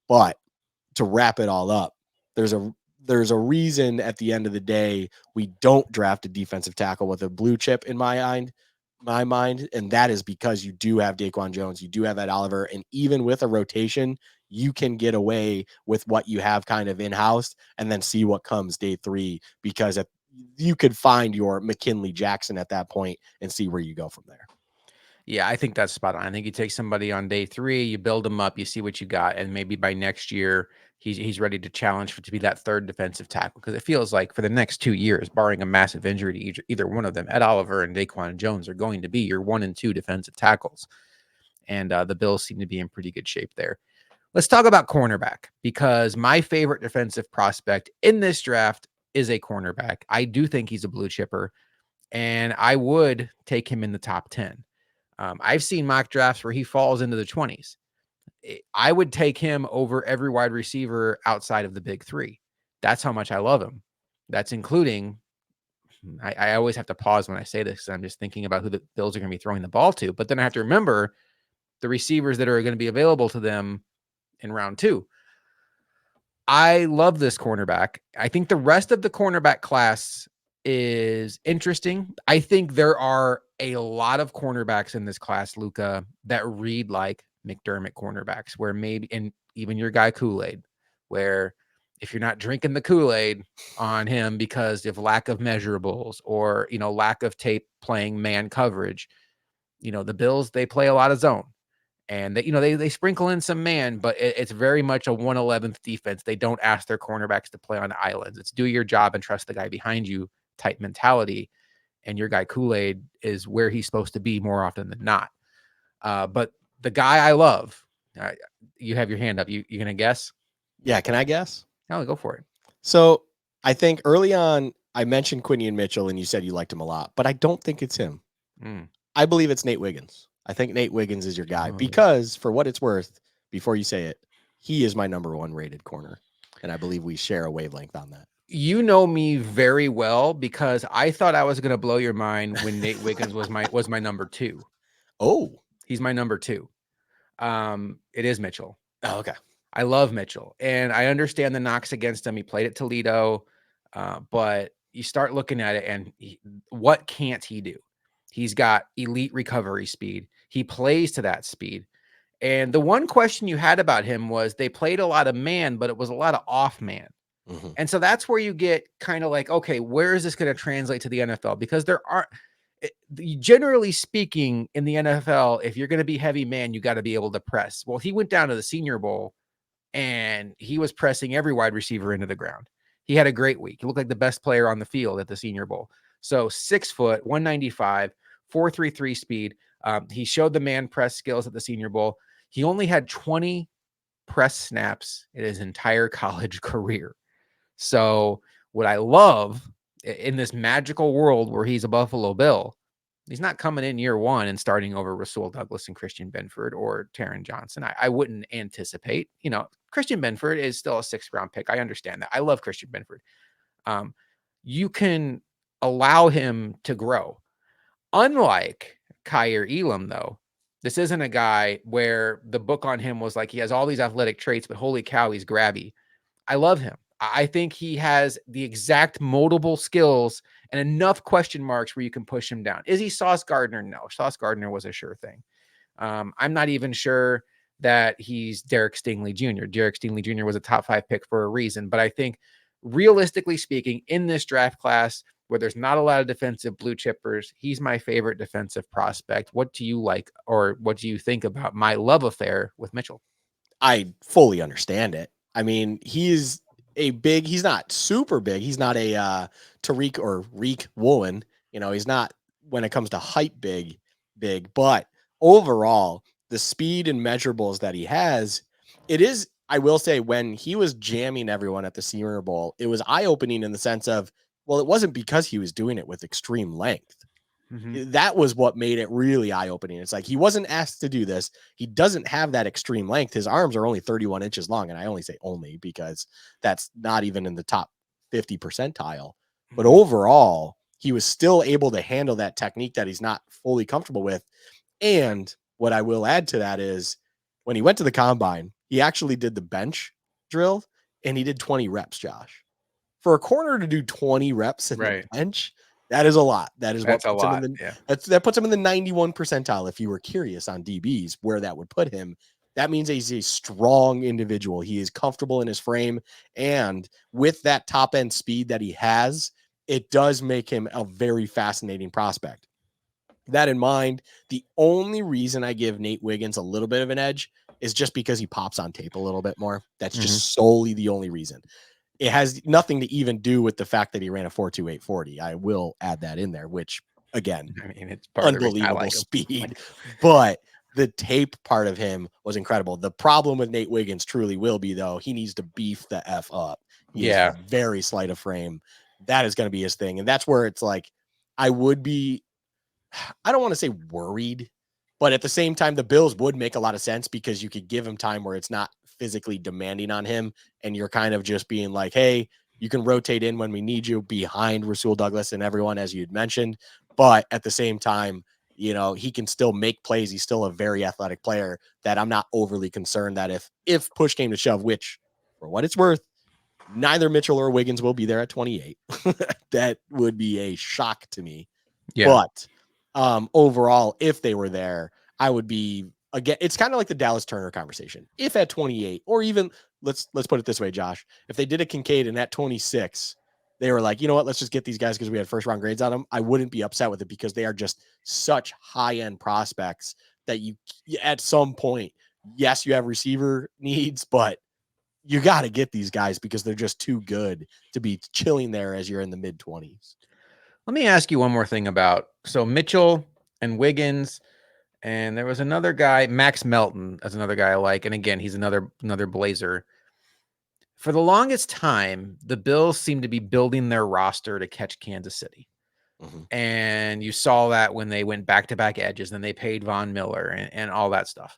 But to wrap it all up, there's a reason at the end of the day we don't draft a defensive tackle with a blue chip in my mind, and that is because you do have Daquan Jones, you do have Ed Oliver, and even with a rotation, you can get away with what you have kind of in-house and then see what comes day 3, because you could find your McKinley Jackson at that point and see where you go from there. Yeah, I think that's spot on. I think you take somebody on day 3, you build them up, you see what you got, and maybe by next year he's ready to challenge to be that 3rd defensive tackle, because it feels like for the next 2 years, barring a massive injury to either one of them, Ed Oliver and Daquan Jones are going to be your 1 and 2 defensive tackles, and the Bills seem to be in pretty good shape there. Let's talk about cornerback, because my favorite defensive prospect in this draft is a cornerback. I do think he's a blue chipper, and I would take him in the top 10. I've seen mock drafts where he falls into the 20s. I would take him over every wide receiver outside of the big 3. That's how much I love him. That's including, I always have to pause when I say this because I'm just thinking about who the Bills are going to be throwing the ball to. But then I have to remember the receivers that are going to be available to them in round 2. I love this cornerback. I think the rest of the cornerback class is interesting. I think there are a lot of cornerbacks in this class, Luka, that read like McDermott cornerbacks, where maybe, and even your guy Kool-Aid, where if you're not drinking the Kool-Aid on him because of lack of measurables or, lack of tape playing man coverage, the Bills, they play a lot of zone. And they sprinkle in some man, but it's very much a 1/11th defense. They don't ask their cornerbacks to play on islands. It's do your job and trust the guy behind you type mentality. And your guy Kool-Aid is where he's supposed to be more often than not. But the guy I love, you have your hand up. You gonna guess? Yeah, can I guess? No, go for it. So I think early on I mentioned Quinion Mitchell and you said you liked him a lot, but I don't think it's him. Mm. I believe it's Nate Wiggins. I think Nate Wiggins is your guy Oh. because, for what it's worth, before you say it, he is my number 1 rated corner, and I believe we share a wavelength on that. You know me very well because I thought I was gonna blow your mind when Nate Wiggins was my number 2. Oh, He's my number 2. It is Mitchell. oh, okay. I love Mitchell, and I understand the knocks against him. He played at Toledo, but you start looking at it, and what can't he do? He's got elite recovery speed. He plays to that speed. And the one question you had about him was they played a lot of man, but it was a lot of off man. Mhm. And so that's where you get kind of like, okay, where is this going to translate to the NFL? Because there are, generally speaking, in the NFL, if you're going to be heavy man, you got to be able to press. Well, he went down to the Senior Bowl and he was pressing every wide receiver into the ground. He had a great week. He looked like the best player on the field at the Senior Bowl. So 6 foot, 195, 4.33 speed. He showed the man press skills at the Senior Bowl. He only had 20 press snaps in his entire college career. So what I love in this magical world where he's a Buffalo Bill, he's not coming in year one and starting over Rasul Douglas and Christian Benford or Taron Johnson. I wouldn't anticipate, Christian Benford is still a 6th-round pick. I understand that. I love Christian Benford. You can allow him to grow. Unlike Kyer Elam, though, this isn't a guy where the book on him was like, he has all these athletic traits, but holy cow, he's grabby. I love him. I think he has the exact moldable skills and enough question marks where you can push him down. Is he Sauce Gardner? No, Sauce Gardner was a sure thing. I'm not even sure that he's Derek Stingley Jr. Derek Stingley Jr. was a top 5 pick for a reason, but I think realistically speaking, in this draft class where there's not a lot of defensive blue chippers, he's my favorite defensive prospect. What do you like, or what do you think about my love affair with Mitchell? I fully understand it. I mean, he's not super big. He's not a Tariq or Reek Woolen. He's not, when it comes to height, big, but overall, the speed and measurables that he has, it is, I will say, when he was jamming everyone at the Senior Bowl, it was eye opening in the sense of, well, it wasn't because he was doing it with extreme length. That was what made it really eye-opening. It's like he wasn't asked to do this. He doesn't have that extreme length. His arms are only 31 inches long, and I only say only because that's not even in the top 50 percentile. But overall, he was still able to handle that technique that he's not fully comfortable with. And what I will add to that is when he went to the combine, he actually did the bench drill, and he did 20 reps, Josh. For a corner to do 20 reps in the bench, that is a lot. That is what That's a puts him in lot. the Yeah. that puts him in the 91 percentile. If you were curious on DBs where that would put him, that means he's a strong individual. He is comfortable in his frame, and with that top end speed that he has, it does make him a very fascinating prospect. That in mind, the only reason I give Nate Wiggins a little bit of an edge is just because he pops on tape a little bit more. That's just solely the only reason. It has nothing to even do with the fact that he ran a 4.28 40. I will add that in there, which again, I mean, it's part of the reason I unbelievable like him. speed. But the tape part of him was incredible. The problem with Nate Wiggins truly will be, though, he needs to beef the F up. He is very slight of frame. That is going to be his thing. And that's where it's like, I would be, I don't want to say worried, but at the same time, the Bills would make a lot of sense because you could give him time where it's not physically demanding on him. And you're kind of just being like, hey, you can rotate in when we need you behind Rasul Douglas and everyone, as you'd mentioned. But at the same time, he can still make plays. He's still a very athletic player that I'm not overly concerned that if push came to shove, which for what it's worth, neither Mitchell or Wiggins will be there at 28. That would be a shock to me. Yeah. But overall, if they were there, I would be, again, it's kind of like the Dallas Turner conversation. If at 28, or even let's put it this way, Josh, if they did a Kincaid and at 26, they were like, you know what, let's just get these guys because we had 1st-round grades on them, I wouldn't be upset with it because they are just such high-end prospects that you at some point, yes, you have receiver needs, but you got to get these guys because they're just too good to be chilling there as you're in the mid-20s. Let me ask you one more thing about, so Mitchell and Wiggins, and there was another guy, Max Melton, as another guy I like. And again, he's another Blazer. For the longest time, the Bills seem to be building their roster to catch Kansas City. And you saw that when they went back-to-back edges, then they paid Von Miller and all that stuff.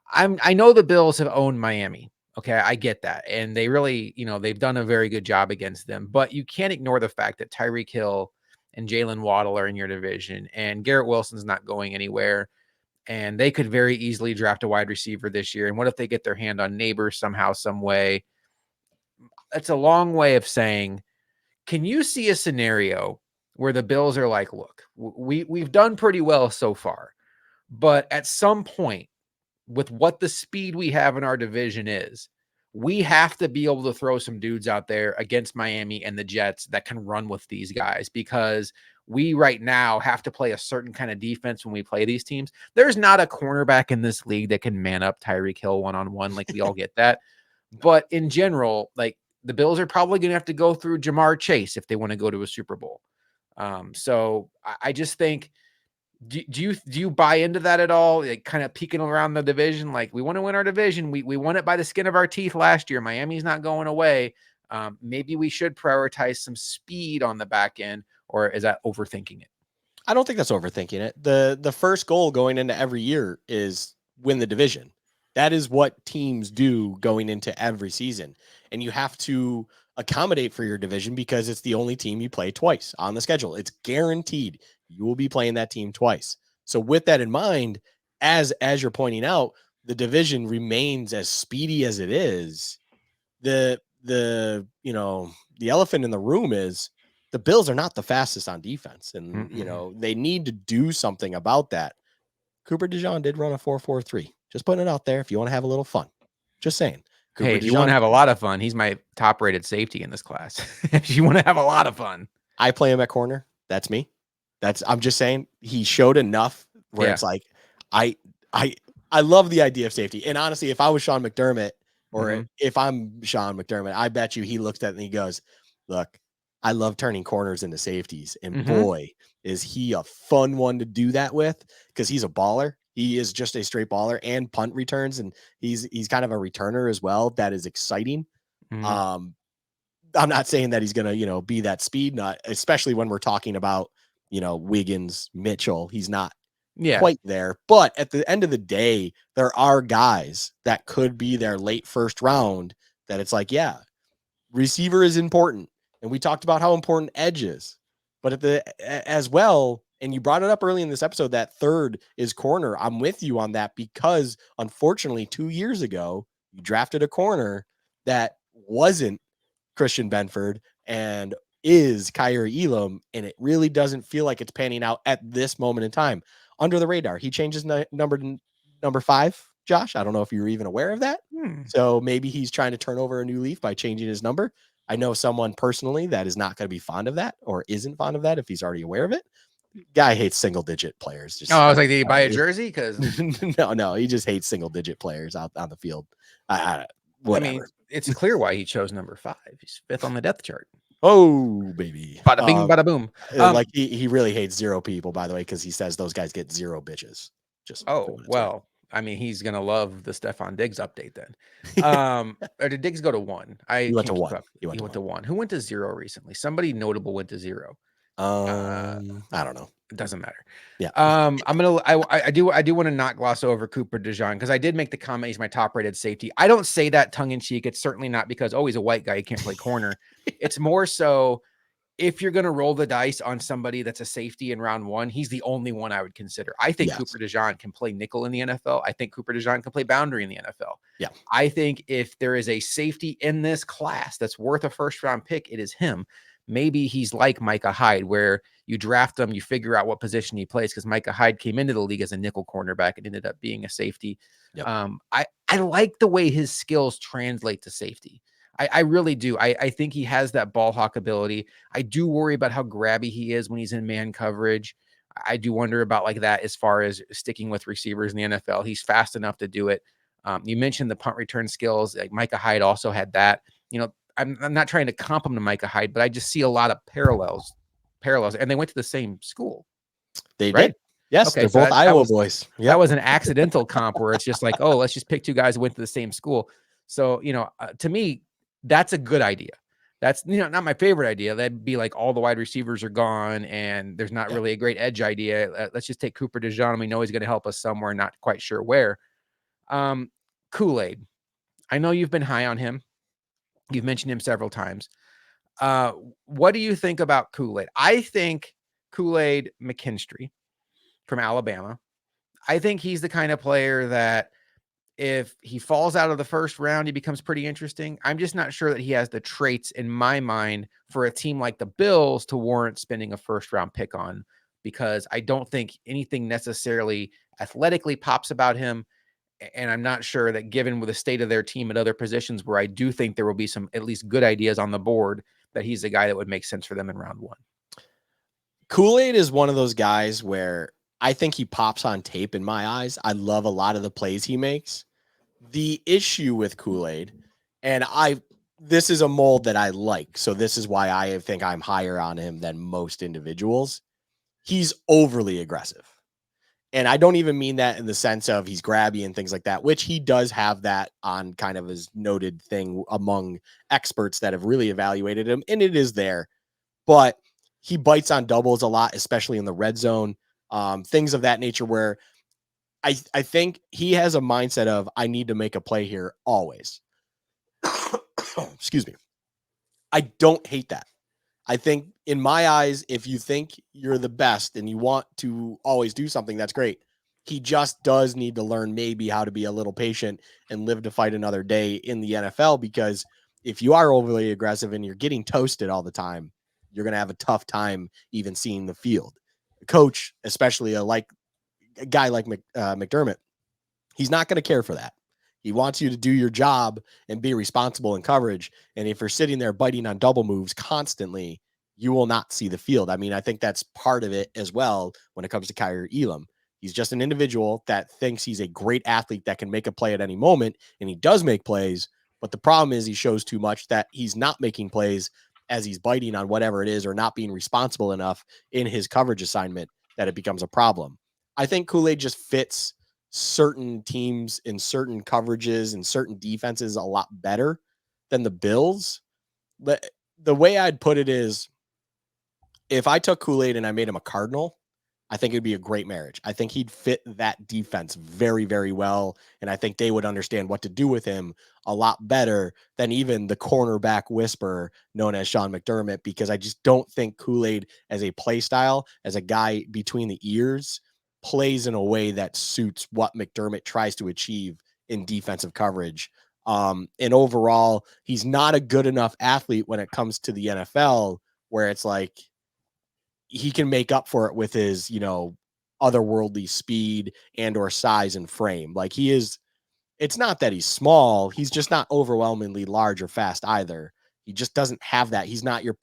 I know the Bills have owned Miami. Okay, I get that. And they really, they've done a very good job against them. But you can't ignore the fact that Tyreek Hill and Jalen Waddle are in your division, and Garrett Wilson's not going anywhere. And they could very easily draft a wide receiver this year. And what if they get their hand on Neighbors somehow, some way? That's a long way of saying, can you see a scenario where the Bills are like, look, we've done pretty well so far. But at some point, with what the speed we have in our division is, we have to be able to throw some dudes out there against Miami and the Jets that can run with these guys, because we right now have to play a certain kind of defense when we play these teams. There's not a cornerback in this league that can man up Tyreek Hill one-on-one. Like, we all get that. But in general, like, the Bills are probably going to have to go through Jamar Chase if they want to go to a Super Bowl. So I just think, do you buy into that at all? Like, kind of peeking around the division, like, we want to win our division. We won it by the skin of our teeth last year. Miami's not going away. Maybe we should prioritize some speed on the back end, or is that overthinking it? I don't think that's overthinking it. The first goal going into every year is win the division. That is what teams do going into every season. And you have to accommodate for your division because it's the only team you play twice on the schedule. It's guaranteed you will be playing that team twice. So with that in mind, as you're pointing out, the division remains as speedy as it is. The elephant in the room is the Bills are not the fastest on defense, and they need to do something about that. Cooper DeJean did run a 4.43. Just putting it out there if you want to have a little fun. Just saying. Cooper Hey, if you want DeJean, to have a lot of fun, he's my top rated safety in this class. If you want to have a lot of fun, I play him at corner. That's me. I'm just saying he showed enough where it's like I I I love the idea of safety. And honestly, if I was Sean McDermott or if I'm Sean McDermott, I bet you he looks at it and he goes, "Look, I love turning corners into safeties, and boy, is he a fun one to do that with because he's a baller. He is just a straight baller and punt returns, and he's kind of a returner as well. That is exciting. I'm not saying that he's gonna, be that speed nut, especially when we're talking about, Wiggins, Mitchell. He's not quite there. But at the end of the day, there are guys that could be their late first round that it's like, yeah, receiver is important. And we talked about how important edge is. But as well, and you brought it up early in this episode, that third is corner. I'm with you on that because unfortunately 2 years ago, you drafted a corner that wasn't Christian Benford and is Kyrie Elam, and it really doesn't feel like it's panning out at this moment in time. Under the radar, he changes number to number 5. Josh, I don't know if you're even aware of that. So maybe he's trying to turn over a new leaf by changing his number. I know someone personally that is not going to be fond of that or isn't fond of that if he's already aware of it. Guy hates single digit players. Oh, I was like, did you buy a jersey? Because no, he just hates single digit players out on the field. Whatever. I mean, it's clear why he chose number 5. He's 5th on the depth chart. Oh, baby. Bada bing, bada boom. Like he really hates 0 people, by the way, because he says those guys get 0 bitches. Just well, I mean, he's gonna love the Stephon Diggs update then. Or did Diggs go to 1? He went to 1. He went to 1. Who went to 0 recently? Somebody notable went to 0. I don't know. It doesn't matter. Yeah. I do want to not gloss over Cooper DeJean because I did make the comment he's my top rated safety. I don't say that tongue in cheek. It's certainly not because he's a white guy, he can't play corner. It's more so if you're going to roll the dice on somebody that's a safety in round 1, he's the only one I would consider. I think Cooper DeJean can play nickel in the NFL. I think Cooper DeJean can play boundary in the NFL. Yeah. I think if there is a safety in this class that's worth a first round pick, it is him. Maybe he's like Micah Hyde, where you draft him, you figure out what position he plays, because Micah Hyde came into the league as a nickel cornerback and ended up being a safety. Yep. I like the way his skills translate to safety. I really do. I think he has that ball hawk ability. I do worry about how grabby he is when he's in man coverage. I do wonder about like that as far as sticking with receivers in the NFL. He's fast enough to do it. You mentioned the punt return skills. Like Micah Hyde also had that. I'm not trying to comp him to Micah Hyde, but I just see a lot of parallels, and they went to the same school. They did. Yes, okay, they're both Iowa boys. Yep. That was an accidental comp where it's just like, oh, let's just pick 2 guys who went to the same school. So, to me, that's a good idea. That's, not my favorite idea. That'd be like all the wide receivers are gone and there's not really a great edge idea. Let's just take Cooper DeJean. We know he's going to help us somewhere, not quite sure where. Kool-Aid. I know you've been high on him. You've mentioned him several times. What do you think about Kool-Aid? I think Kool-Aid McKinstry from Alabama. I think he's the kind of player that if he falls out of the first round, he becomes pretty interesting. I'm just not sure that he has the traits in my mind for a team like the Bills to warrant spending a first round pick on, because I don't think anything necessarily athletically pops about him. And I'm not sure that given with the state of their team at other positions where I do think there will be some at least good ideas on the board, that he's the guy that would make sense for them in round one. Kool-Aid is one of those guys where I think he pops on tape in my eyes. I love a lot of the plays he makes. The issue with Kool-Aid, and this is a mold that I like, so this is why I think I'm higher on him than most individuals. He's overly aggressive. And I don't even mean that in the sense of he's grabby and things like that, which he does have that on kind of his noted thing among experts that have really evaluated him, and it is there. But he bites on doubles a lot, especially in the red zone, things of that nature where I think he has a mindset of I need to make a play here always. Excuse me. I don't hate that. I think in my eyes, if you think you're the best and you want to always do something, that's great. He just does need to learn maybe how to be a little patient and live to fight another day in the NFL, because if you are overly aggressive and you're getting toasted all the time, you're going to have a tough time even seeing the field. The coach, especially a guy like McDermott, he's not going to care for that. He wants you to do your job and be responsible in coverage. And if you're sitting there biting on double moves constantly, you will not see the field. I mean, I think that's part of it as well when it comes to Kyrie Elam. He's just an individual that thinks he's a great athlete that can make a play at any moment, and he does make plays. But the problem is he shows too much that he's not making plays as he's biting on whatever it is or not being responsible enough in his coverage assignment that it becomes a problem. I think Kool-Aid just fits certain teams in certain coverages and certain defenses a lot better than the Bills. But the way I'd put it is, if I took Kool-Aid and I made him a Cardinal, I think it'd be a great marriage. I think he'd fit that defense very, very well. And I think they would understand what to do with him a lot better than even the cornerback whisperer known as Sean McDermott, because I just don't think Kool-Aid as a play style, as a guy between the ears, plays in a way that suits what McDermott tries to achieve in defensive coverage. And overall, he's not a good enough athlete when it comes to the NFL, where it's like, he can make up for it with his, otherworldly speed and or size and frame. Like, he is, it's not that he's small, he's just not overwhelmingly large or fast either. He just doesn't have that. He's not your,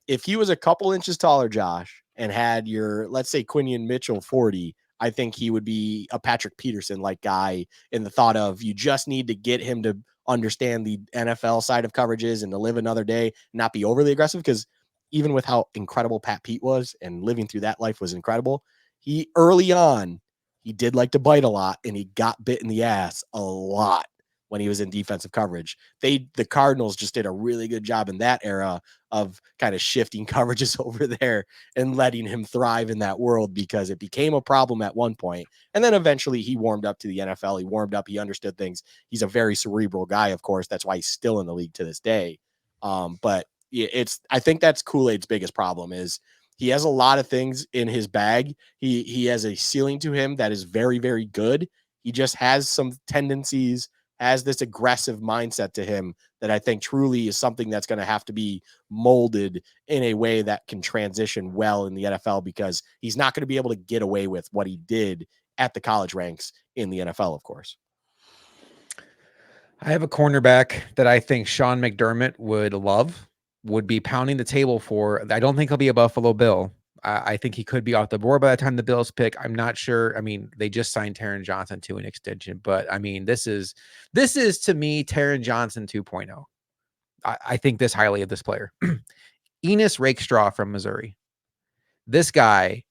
if he was a couple inches taller, Josh, and had your, let's say, Quinion Mitchell 40, I think he would be a Patrick Peterson like guy, in the thought of you just need to get him to understand the NFL side of coverages and to live another day, not be overly aggressive. Because even with how incredible Pat Pete was and living through that life was incredible, he early on, he did like to bite a lot, and he got bit in the ass a lot when he was in defensive coverage. The Cardinals just did a really good job in that era of kind of shifting coverages over there and letting him thrive in that world, because it became a problem at one point. And then eventually he warmed up to the NFL. He warmed up. He understood things. He's a very cerebral guy, of course. That's why he's still in the league to this day. But I think that's Kool-Aid's biggest problem is he has a lot of things in his bag. He has a ceiling to him that is very, very good. He just has some tendencies, has this aggressive mindset to him that I think truly is something that's going to have to be molded in a way that can transition well in the NFL, because he's not going to be able to get away with what he did at the college ranks in the NFL, of course. I have a cornerback that I think Sean McDermott would be pounding the table for. I don't think he'll be a Buffalo Bill. I think he could be off the board by the time the Bills pick. I'm not sure. I mean, they just signed Taron Johnson to an extension, but I mean, this is to me Taron Johnson 2.0. I think this highly of this player. Enos Rakestraw from Missouri. This guy,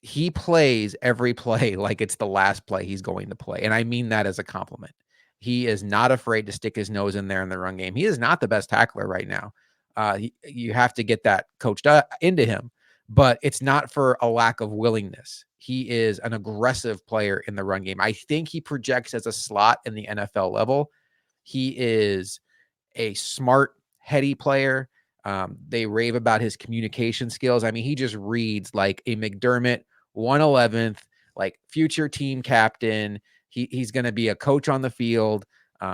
he plays every play like it's the last play he's going to play. And I mean that as a compliment. He is not afraid to stick his nose in there in the run game. He is not the best tackler right now. You have to get that coached into him, but it's not for a lack of willingness. He is an aggressive player in the run game. I think he projects as a slot in the NFL level. He is a smart, heady player. They rave about his communication skills. I mean, he just reads like a McDermott 111th, like future team captain. He's going to be a coach on the field.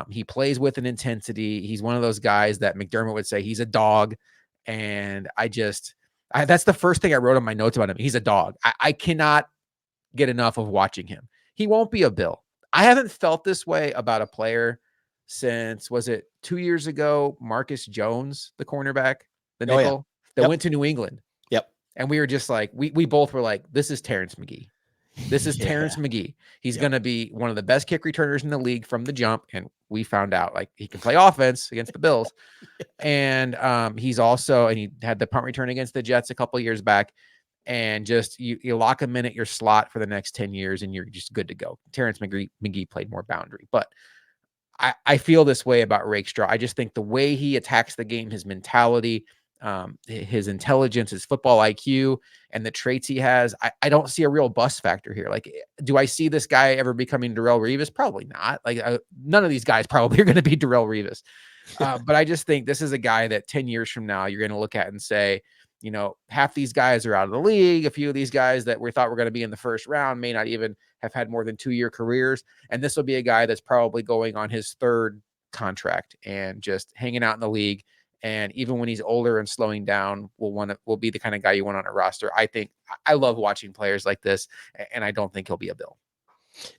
He plays with an intensity. He's one of those guys that McDermott would say he's a dog. And that's the first thing I wrote on my notes about him. He's a dog. I cannot get enough of watching him. he won't be a Bill. I haven't felt this way about a player since, was it 2 years ago, Marcus Jones, the cornerback, the Oh yeah. nickel that Yep. went to New England. Yep. And we were just like, we both were like, this is Terrence McGee. This is Terrence Yeah. McGee. He's Yep. going to be one of the best kick returners in the league from the jump. And we found out like he can play offense against the Bills. And he's also, and he had the punt return against the Jets a couple years back. And just you lock him in at your slot for the next 10 years and you're just good to go. Terrence McGee played more boundary. But I feel this way about Rakestraw. I just think the way he attacks the game, his mentality, his intelligence, his football IQ, and the traits he has, I don't see a real bust factor here. Like, do I see this guy ever becoming Darrelle Revis? Probably not. Like, none of these guys probably are going to be Darrelle Revis. But I just think this is a guy that 10 years from now, you're going to look at and say, you know, half these guys are out of the league. A few of these guys that we thought were going to be in the first round may not even have had more than 2-year careers. And this will be a guy that's probably going on his third contract and just hanging out in the league. And even when he's older and slowing down, will be the kind of guy you want on a roster. I love watching players like this, and I don't think he'll be a Bill.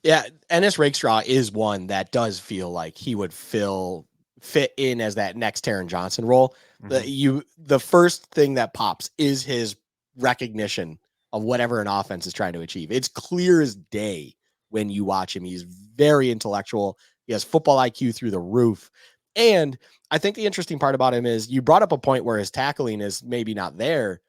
Yeah, Ennis Rakestraw is one that does feel like he would fit in as that next Taron Johnson role. The first thing that pops is his recognition of whatever an offense is trying to achieve. It's clear as day when you watch him. He's very intellectual. He has football IQ through the roof. And I think the interesting part about him is you brought up a point where his tackling is maybe not there.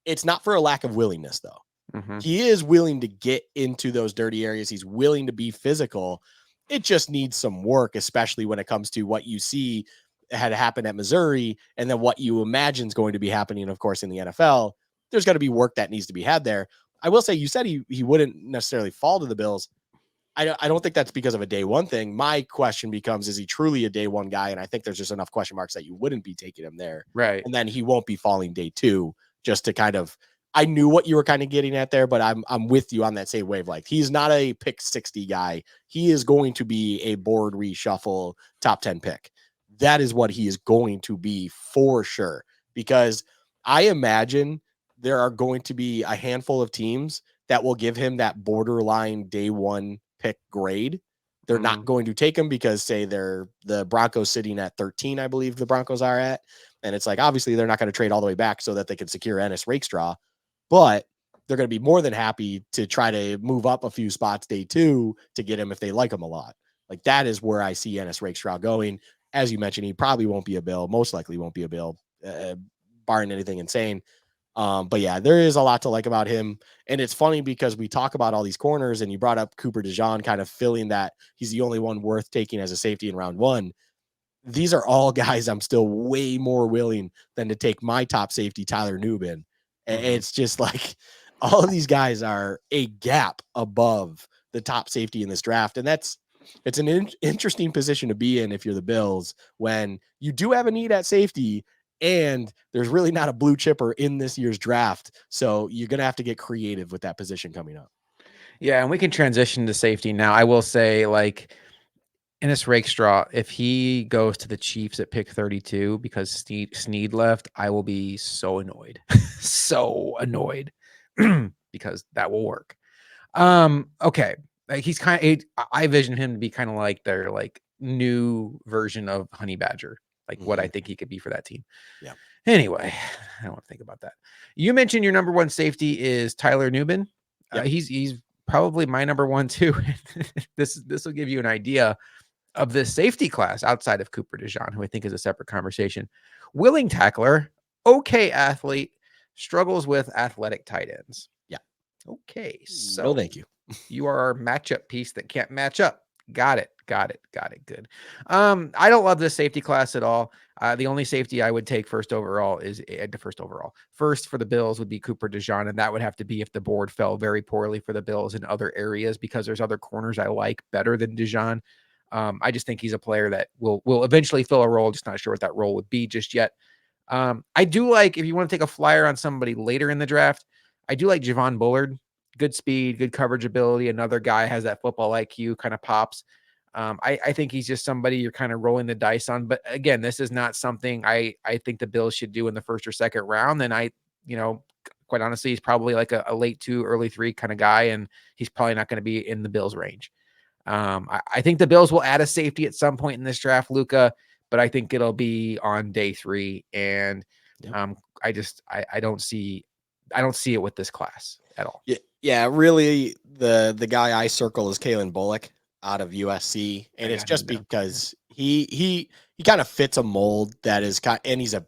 It's not for a lack of willingness, though. He is willing to get into those dirty areas. He's willing to be physical. It just needs some work, especially when it comes to what you see had happened at Missouri and then what you imagine is going to be happening, of course, in the NFL. There's got to be work that needs to be had there. I will say, you said he wouldn't necessarily fall to the Bills. I don't think that's because of a day one thing. My question becomes, is he truly a day one guy? And I think there's just enough question marks that you wouldn't be taking him there. Right. And then he won't be falling day two, just to kind of, I knew what you were kind of getting at there, but I'm with you on that same wavelength. He's not a pick 60 guy. He is going to be a board reshuffle top 10 pick. That is what he is going to be for sure. Because I imagine there are going to be a handful of teams that will give him that borderline day one pick grade. They're not going to take him because, say, they're the Broncos sitting at 13, I believe the Broncos are at. And it's like, obviously, they're not going to trade all the way back so that they can secure Ennis Rakestraw, but they're going to be more than happy to try to move up a few spots day two to get him if they like him a lot. Like, that is where I see Ennis Rakestraw going. As you mentioned, he probably won't be a Bill, most likely won't be a Bill, barring anything insane. But yeah, there is a lot to like about him. And it's funny because we talk about all these corners, and you brought up Cooper DeJean kind of filling that he's the only one worth taking as a safety in round one. These are all guys I'm still way more willing than to take my top safety, Tyler Nubin. It's just like all of these guys are a gap above the top safety in this draft. And it's an interesting position to be in if you're the Bills, when you do have a need at safety and there's really not a blue chipper in this year's draft. So you're going to have to get creative with that position coming up. Yeah, and we can transition to safety now. I will say, like, Ennis Rakestraw, if he goes to the Chiefs at pick 32 because Snead left, I will be so annoyed. So annoyed because that will work. Okay. Like, he's I vision him to be kind of like their like new version of Honey Badger, like what I think he could be for that team. Yeah. Anyway, I don't want to think about that. You mentioned your number one safety is Tyler Nubin. Yep. He's probably my number one too. This will give you an idea of this safety class outside of Cooper DeJean, who I think is a separate conversation. Willing tackler, okay athlete, struggles with athletic tight ends. Yeah. Okay, so no, thank you. You are our matchup piece that can't match up. Got it. Good. I don't love this safety class at all. The only safety I would take first overall First for the Bills would be Cooper DeJean, and that would have to be if the board fell very poorly for the Bills in other areas, because there's other corners I like better than DeJean. I just think he's a player that will eventually fill a role. Just not sure what that role would be just yet. I do like, if you want to take a flyer on somebody later in the draft, I do like Javon Bullard. Good speed, good coverage ability. Another guy has that football IQ, kind of pops. I think he's just somebody you're kind of rolling the dice on. But again, this is not something I think the Bills should do in the first or second round. And quite honestly, he's probably like a late 2, early 3 kind of guy, and he's probably not going to be in the Bills range. I think the Bills will add a safety at some point in this draft, Luka, but I think it'll be on day 3. And Yep. I don't see it with this class at all. Yeah, really, the guy I circle is Kalen Bullock out of USC, and I it's got him just down. because he kind of fits a mold that is and he's a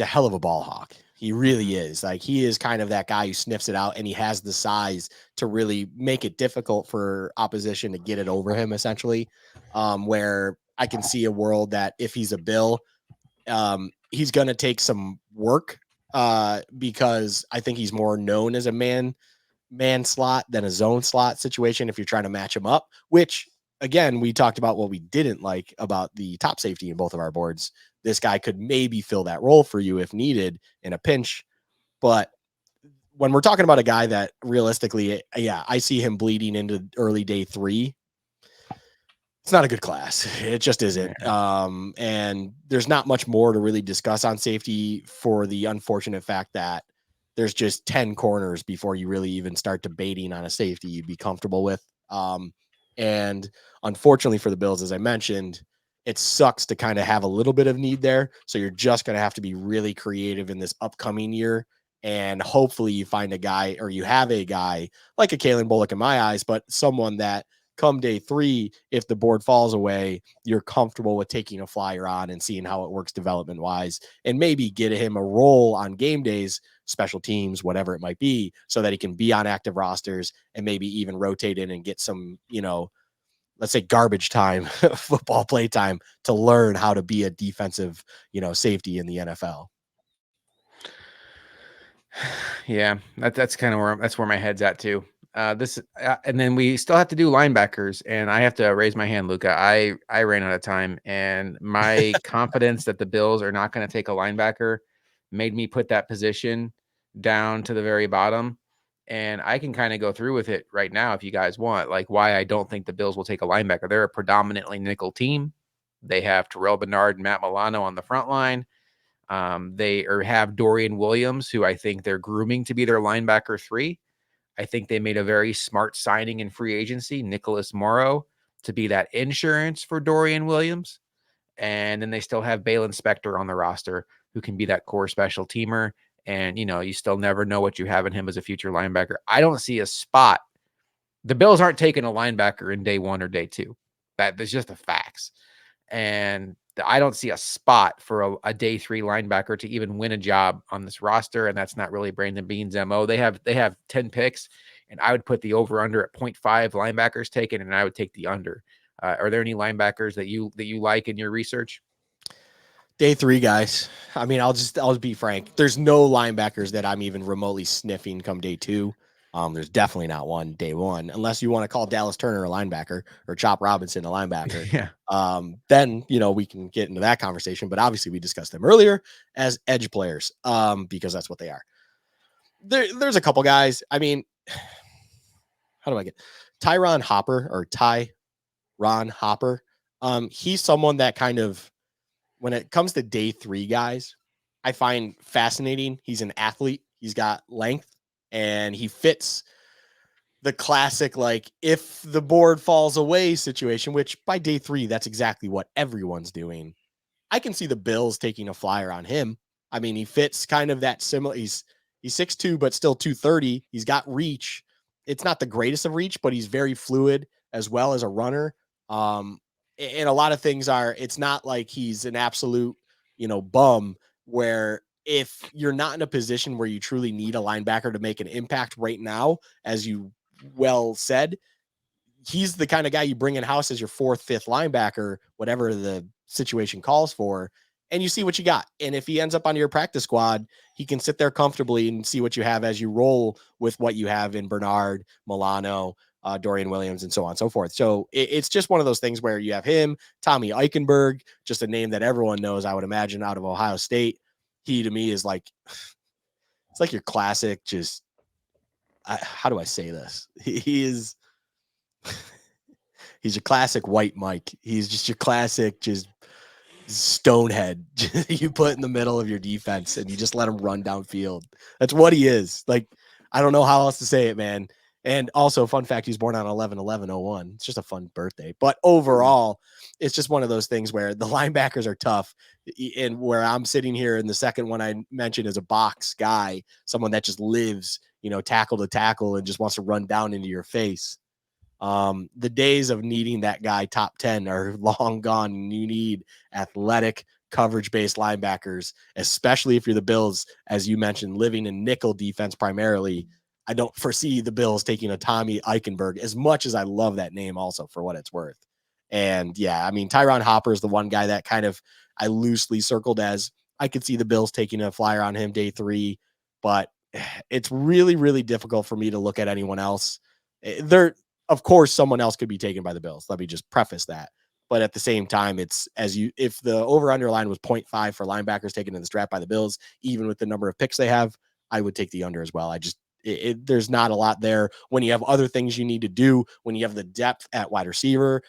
hell of a ball hawk. He really is. Like, he is kind of that guy who sniffs it out, and he has the size to really make it difficult for opposition to get it over him, essentially. Where I can see a world that if he's a Bill, he's going to take some work because I think he's more known as a man slot than a zone slot situation if you're trying to match him up, which again, we talked about what we didn't like about the top safety in both of our boards. This guy could maybe fill that role for you if needed in a pinch. But when we're talking about a guy that realistically, yeah, I see him bleeding into early day 3. It's not a good class. It just isn't. Yeah. And there's not much more to really discuss on safety for the unfortunate fact that there's just 10 corners before you really even start debating on a safety you'd be comfortable with. And unfortunately for the Bills, as I mentioned, it sucks to kind of have a little bit of need there. So you're just going to have to be really creative in this upcoming year. And hopefully you find a guy, or you have a guy like a Kalen Bullock in my eyes, but someone that come day 3, if the board falls away, you're comfortable with taking a flyer on and seeing how it works development wise, and maybe get him a role on game days, special teams, whatever it might be, so that he can be on active rosters and maybe even rotate in and get some, let's say garbage time, football play time to learn how to be a defensive, safety in the NFL. Yeah, that's kind of where my head's at too. And then we still have to do linebackers, and I have to raise my hand, Luka. I ran out of time, and my confidence that the Bills are not going to take a linebacker made me put that position down to the very bottom. And I can kind of go through with it right now if you guys want, like why I don't think the Bills will take a linebacker. They're a predominantly nickel team. They have Terrell Bernard and Matt Milano on the front line. Have Dorian Williams, who I think they're grooming to be their linebacker 3. I think they made a very smart signing in free agency, Nicholas Morrow, to be that insurance for Dorian Williams. And then they still have Balin Spector on the roster, who can be that core special teamer. And, you still never know what you have in him as a future linebacker. I don't see a spot. The Bills aren't taking a linebacker in day 1 or day 2. That's just the facts. And I don't see a spot for a day 3 linebacker to even win a job on this roster. And that's not really Brandon Beane's MO. They have 10 picks, and I would put the over under at 0.5 linebackers taken, and I would take the under. Are there any linebackers that you like in your research? Day 3, guys. I mean, I'll be frank. There's no linebackers that I'm even remotely sniffing come day 2. There's definitely not one day 1, unless you want to call Dallas Turner a linebacker or Chop Robinson a linebacker. Yeah. Then we can get into that conversation. But obviously, we discussed them earlier as edge players, because that's what they are. There's a couple guys. I mean, how do I get Tyron Hopper or Tyron Hopper? He's someone that kind of, when it comes to day 3 guys, I find fascinating. He's an athlete. He's got length, and he fits the classic, like, if the board falls away situation, which by day 3, that's exactly what everyone's doing. I can see the Bills taking a flyer on him. I mean, he fits kind of that similar. He's 6'2", but still 230. He's got reach. It's not the greatest of reach, but he's very fluid as well as a runner. And a lot of things are, it's not like he's an absolute, bum, where if you're not in a position where you truly need a linebacker to make an impact right now, as you well said, he's the kind of guy you bring in house as your 4th, 5th linebacker, whatever the situation calls for, and you see what you got. And if he ends up on your practice squad, he can sit there comfortably and see what you have as you roll with what you have in Bernard, Milano, Dorian Williams, and so on and so forth. So it's just one of those things where you have him, Tommy Eichenberg, just a name that everyone knows, I would imagine, out of Ohio State. He, to me, is like, it's like your classic, just, how do I say this? He is, he's your classic white Mike. He's just your classic, just stonehead you put in the middle of your defense and you just let him run downfield. That's what he is. Like, I don't know how else to say it, man. And also, fun fact, he's born on 11/11/01. It's just a fun birthday. But overall, it's just one of those things where the linebackers are tough. And where I'm sitting here, and the second one I mentioned is a box guy, someone that just lives, tackle to tackle and just wants to run down into your face. The days of needing that guy top 10 are long gone. You need athletic coverage based linebackers, especially if you're the Bills, as you mentioned, living in nickel defense primarily. I don't foresee the Bills taking a Tommy Eichenberg, as much as I love that name also for what it's worth. And yeah, I mean, Tyron Hopper is the one guy that kind of I loosely circled as I could see the Bills taking a flyer on him day 3, but it's really, really difficult for me to look at anyone else. They're Of course, someone else could be taken by the Bills. Let me just preface that. But at the same time, it's if the over underline was 0.5 for linebackers taken in the draft by the Bills, even with the number of picks they have, I would take the under as well. There's not a lot there when you have other things you need to do, when you have the depth at wide receiver.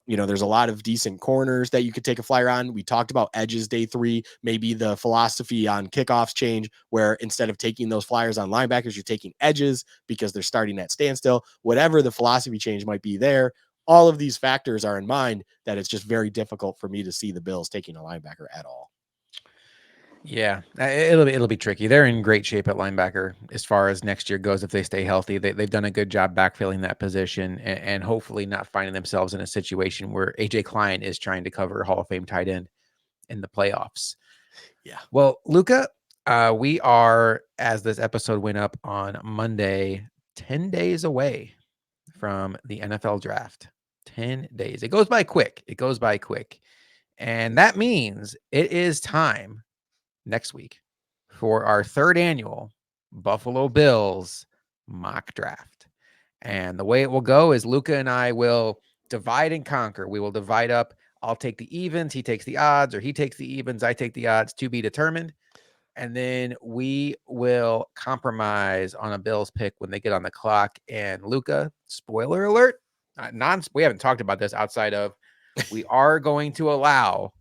There's a lot of decent corners that you could take a flyer on. We talked about edges day 3, maybe the philosophy on kickoffs change, where instead of taking those flyers on linebackers, you're taking edges because they're starting at standstill. Whatever the philosophy change might be there, all of these factors are in mind that it's just very difficult for me to see the Bills taking a linebacker at all. Yeah, it'll be tricky. They're in great shape at linebacker as far as next year goes. If they stay healthy, they've done a good job backfilling that position and hopefully not finding themselves in a situation where AJ Klein is trying to cover Hall of Fame tight end in the playoffs. Yeah. Well, Luka, we are, as this episode went up on Monday, 10 days away from the NFL draft. 10 days. It goes by quick. It goes by quick. And that means it is time next week for our third annual Buffalo Bills mock draft. And the way it will go is Luka and I will divide and conquer. We will divide up. I'll take the evens, he takes the odds, or he takes the evens, I take the odds, to be determined. And then we will compromise on a Bills pick when they get on the clock. And Luka, spoiler alert, we haven't talked about this outside of we are going to allow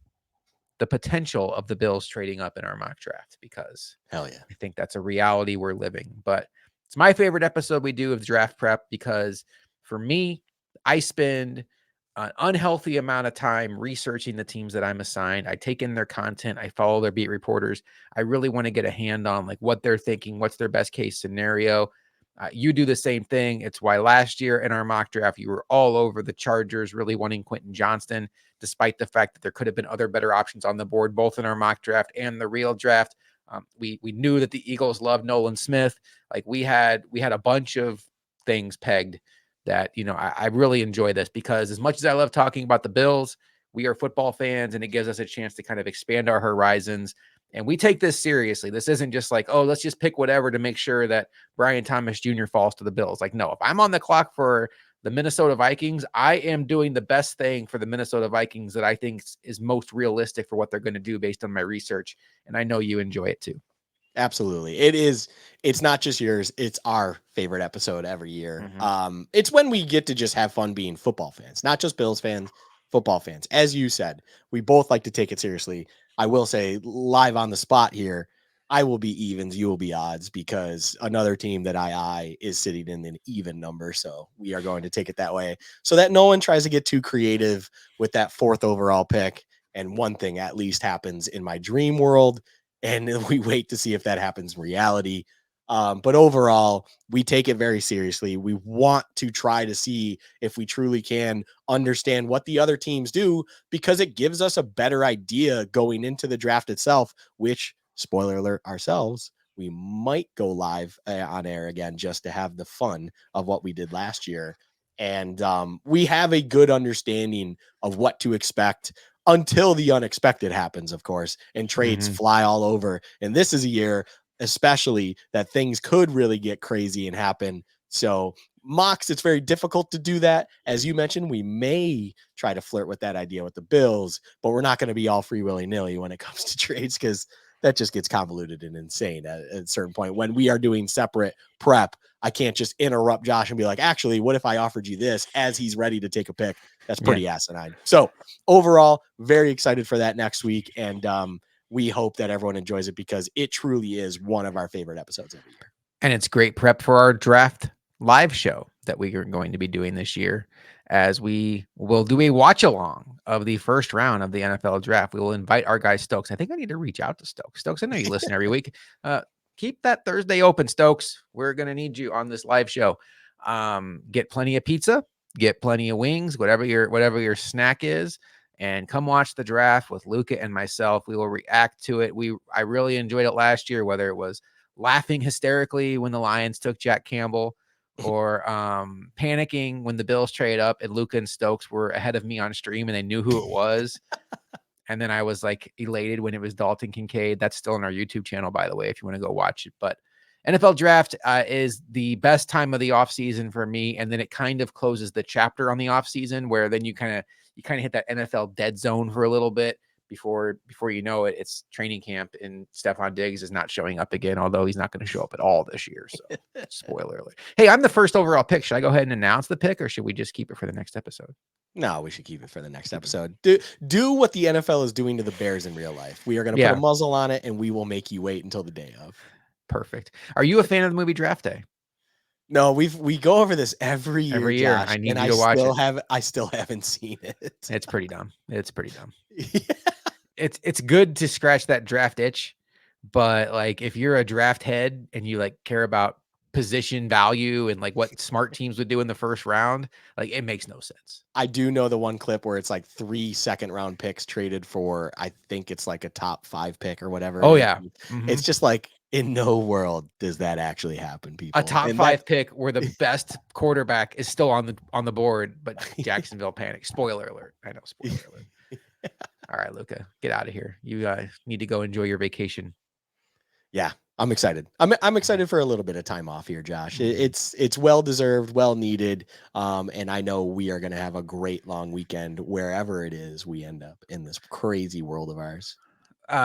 the potential of the Bills trading up in our mock draft because Hell yeah. I think that's a reality we're living. But it's my favorite episode we do of draft prep because for me, I spend an unhealthy amount of time researching the teams that I'm assigned. I take in their content, I follow their beat reporters. I really want to get a hand on like what they're thinking, what's their best case scenario. You do the same thing. It's why last year in our mock draft, you were all over the Chargers really wanting Quentin Johnston, despite the fact that there could have been other better options on the board, both in our mock draft and the real draft. We knew that the Eagles loved Nolan Smith. Like we had a bunch of things pegged that, I really enjoy this because as much as I love talking about the Bills, we are football fans and it gives us a chance to kind of expand our horizons. And we take this seriously. This isn't just like, oh, let's just pick whatever to make sure that Brian Thomas Jr. falls to the Bills. Like, no, if I'm on the clock for the Minnesota Vikings, I am doing the best thing for the Minnesota Vikings that I think is most realistic for what they're going to do based on my research. And I know you enjoy it too. Absolutely. It is. It's not just yours. It's our favorite episode every year. Mm-hmm. It's when we get to just have fun being football fans, not just Bills fans, football fans. As you said, we both like to take it seriously. I will say live on the spot here, I will be evens, you will be odds because another team that I eye is sitting in an even number. So we are going to take it that way so that no one tries to get too creative with that 4th overall pick. And one thing at least happens in my dream world and we wait to see if that happens in reality. But overall, we take it very seriously. We want to try to see if we truly can understand what the other teams do because it gives us a better idea going into the draft itself, which, spoiler alert, ourselves, we might go live on air again just to have the fun of what we did last year. And we have a good understanding of what to expect until the unexpected happens, of course, and trades Mm-hmm. fly all over. And this is a year, especially, that things could really get crazy and happen. So, mocks, it's very difficult to do that. As you mentioned, we may try to flirt with that idea with the Bills, but we're not going to be all free willy nilly when it comes to trades because that just gets convoluted and insane at a certain point. When we are doing separate prep, I can't just interrupt Josh and be like, actually, what if I offered you this as he's ready to take a pick? That's pretty asinine. So overall, very excited for that next week. And we hope that everyone enjoys it because it truly is one of our favorite episodes every year. And it's great prep for our draft live show that we are going to be doing this year, as we will do a watch along of the first round of the NFL draft. We will invite our guy Stokes. I think I need to reach out to Stokes. Stokes, I know you listen every week. Keep that Thursday open, Stokes. We're going to need you on this live show. Get plenty of pizza, get plenty of wings, whatever your snack is, and come watch the draft with Luka and myself. We will react to it. I really enjoyed it last year, whether it was laughing hysterically when the Lions took Jack Campbell, or panicking when the Bills trade up and Luka and Stokes were ahead of me on stream and they knew who it was. And then I was like elated when it was Dalton Kincaid. That's still on our YouTube channel, by the way, if you want to go watch it. But NFL draft is the best time of the offseason for me. And then it kind of closes the chapter on the offseason, where then you kind of hit that NFL dead zone for a little bit before you know it, it's training camp and Stephon Diggs is not showing up again, although he's not going to show up at all this year. So spoiler alert. Hey, I'm the first overall pick. Should I go ahead and announce the pick, or should we just keep it for the next episode? No, we should keep it for the next episode. Do what the NFL is doing to the Bears in real life. We are going to put a muzzle on it, and we will make you wait until the day of. Perfect. Are you a fan of the movie Draft Day? No, we go over this every year. Every year, Josh, I need you to watch it. I still haven't seen it. It's pretty dumb. Yeah. It's good to scratch that draft itch, but like if you're a draft head and you like care about position value and like what smart teams would do in the first round, like it makes no sense. I do know the one clip where it's like 3 second-round picks traded for, I think it's like a top 5 pick or whatever. Oh yeah. Mm-hmm. It's just like, in no world does that actually happen, people. A top 5 pick where the best quarterback is still on the board, but Jacksonville panicked. Spoiler alert. I know, spoiler alert. All right, Luka, get out of here. You need to go enjoy your vacation. Yeah, I'm excited. I'm excited for a little bit of time off here, Josh. It's well deserved, well needed, and I know we are going to have a great long weekend wherever it is we end up in this crazy world of ours.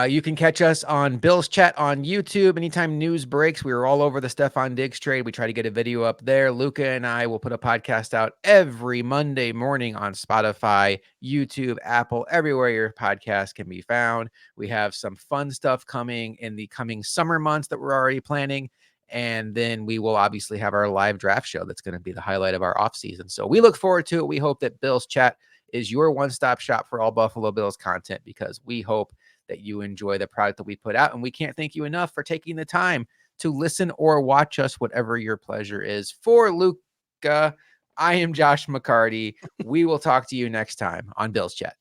You can catch us on Bill's Chat on YouTube. Anytime news breaks, we are all over the Stephon Diggs trade. We try to get a video up there. Luka and I will put a podcast out every Monday morning on Spotify, YouTube, Apple, everywhere your podcast can be found. We have some fun stuff coming in the coming summer months that we're already planning. And then we will obviously have our live draft show. That's going to be the highlight of our off season. So we look forward to it. We hope that Bill's Chat is your one-stop shop for all Buffalo Bills content, because we hope that you enjoy the product that we put out. And we can't thank you enough for taking the time to listen or watch us, whatever your pleasure is. For Luka, I am Josh McCarty. We will talk to you next time on Bill's Chat.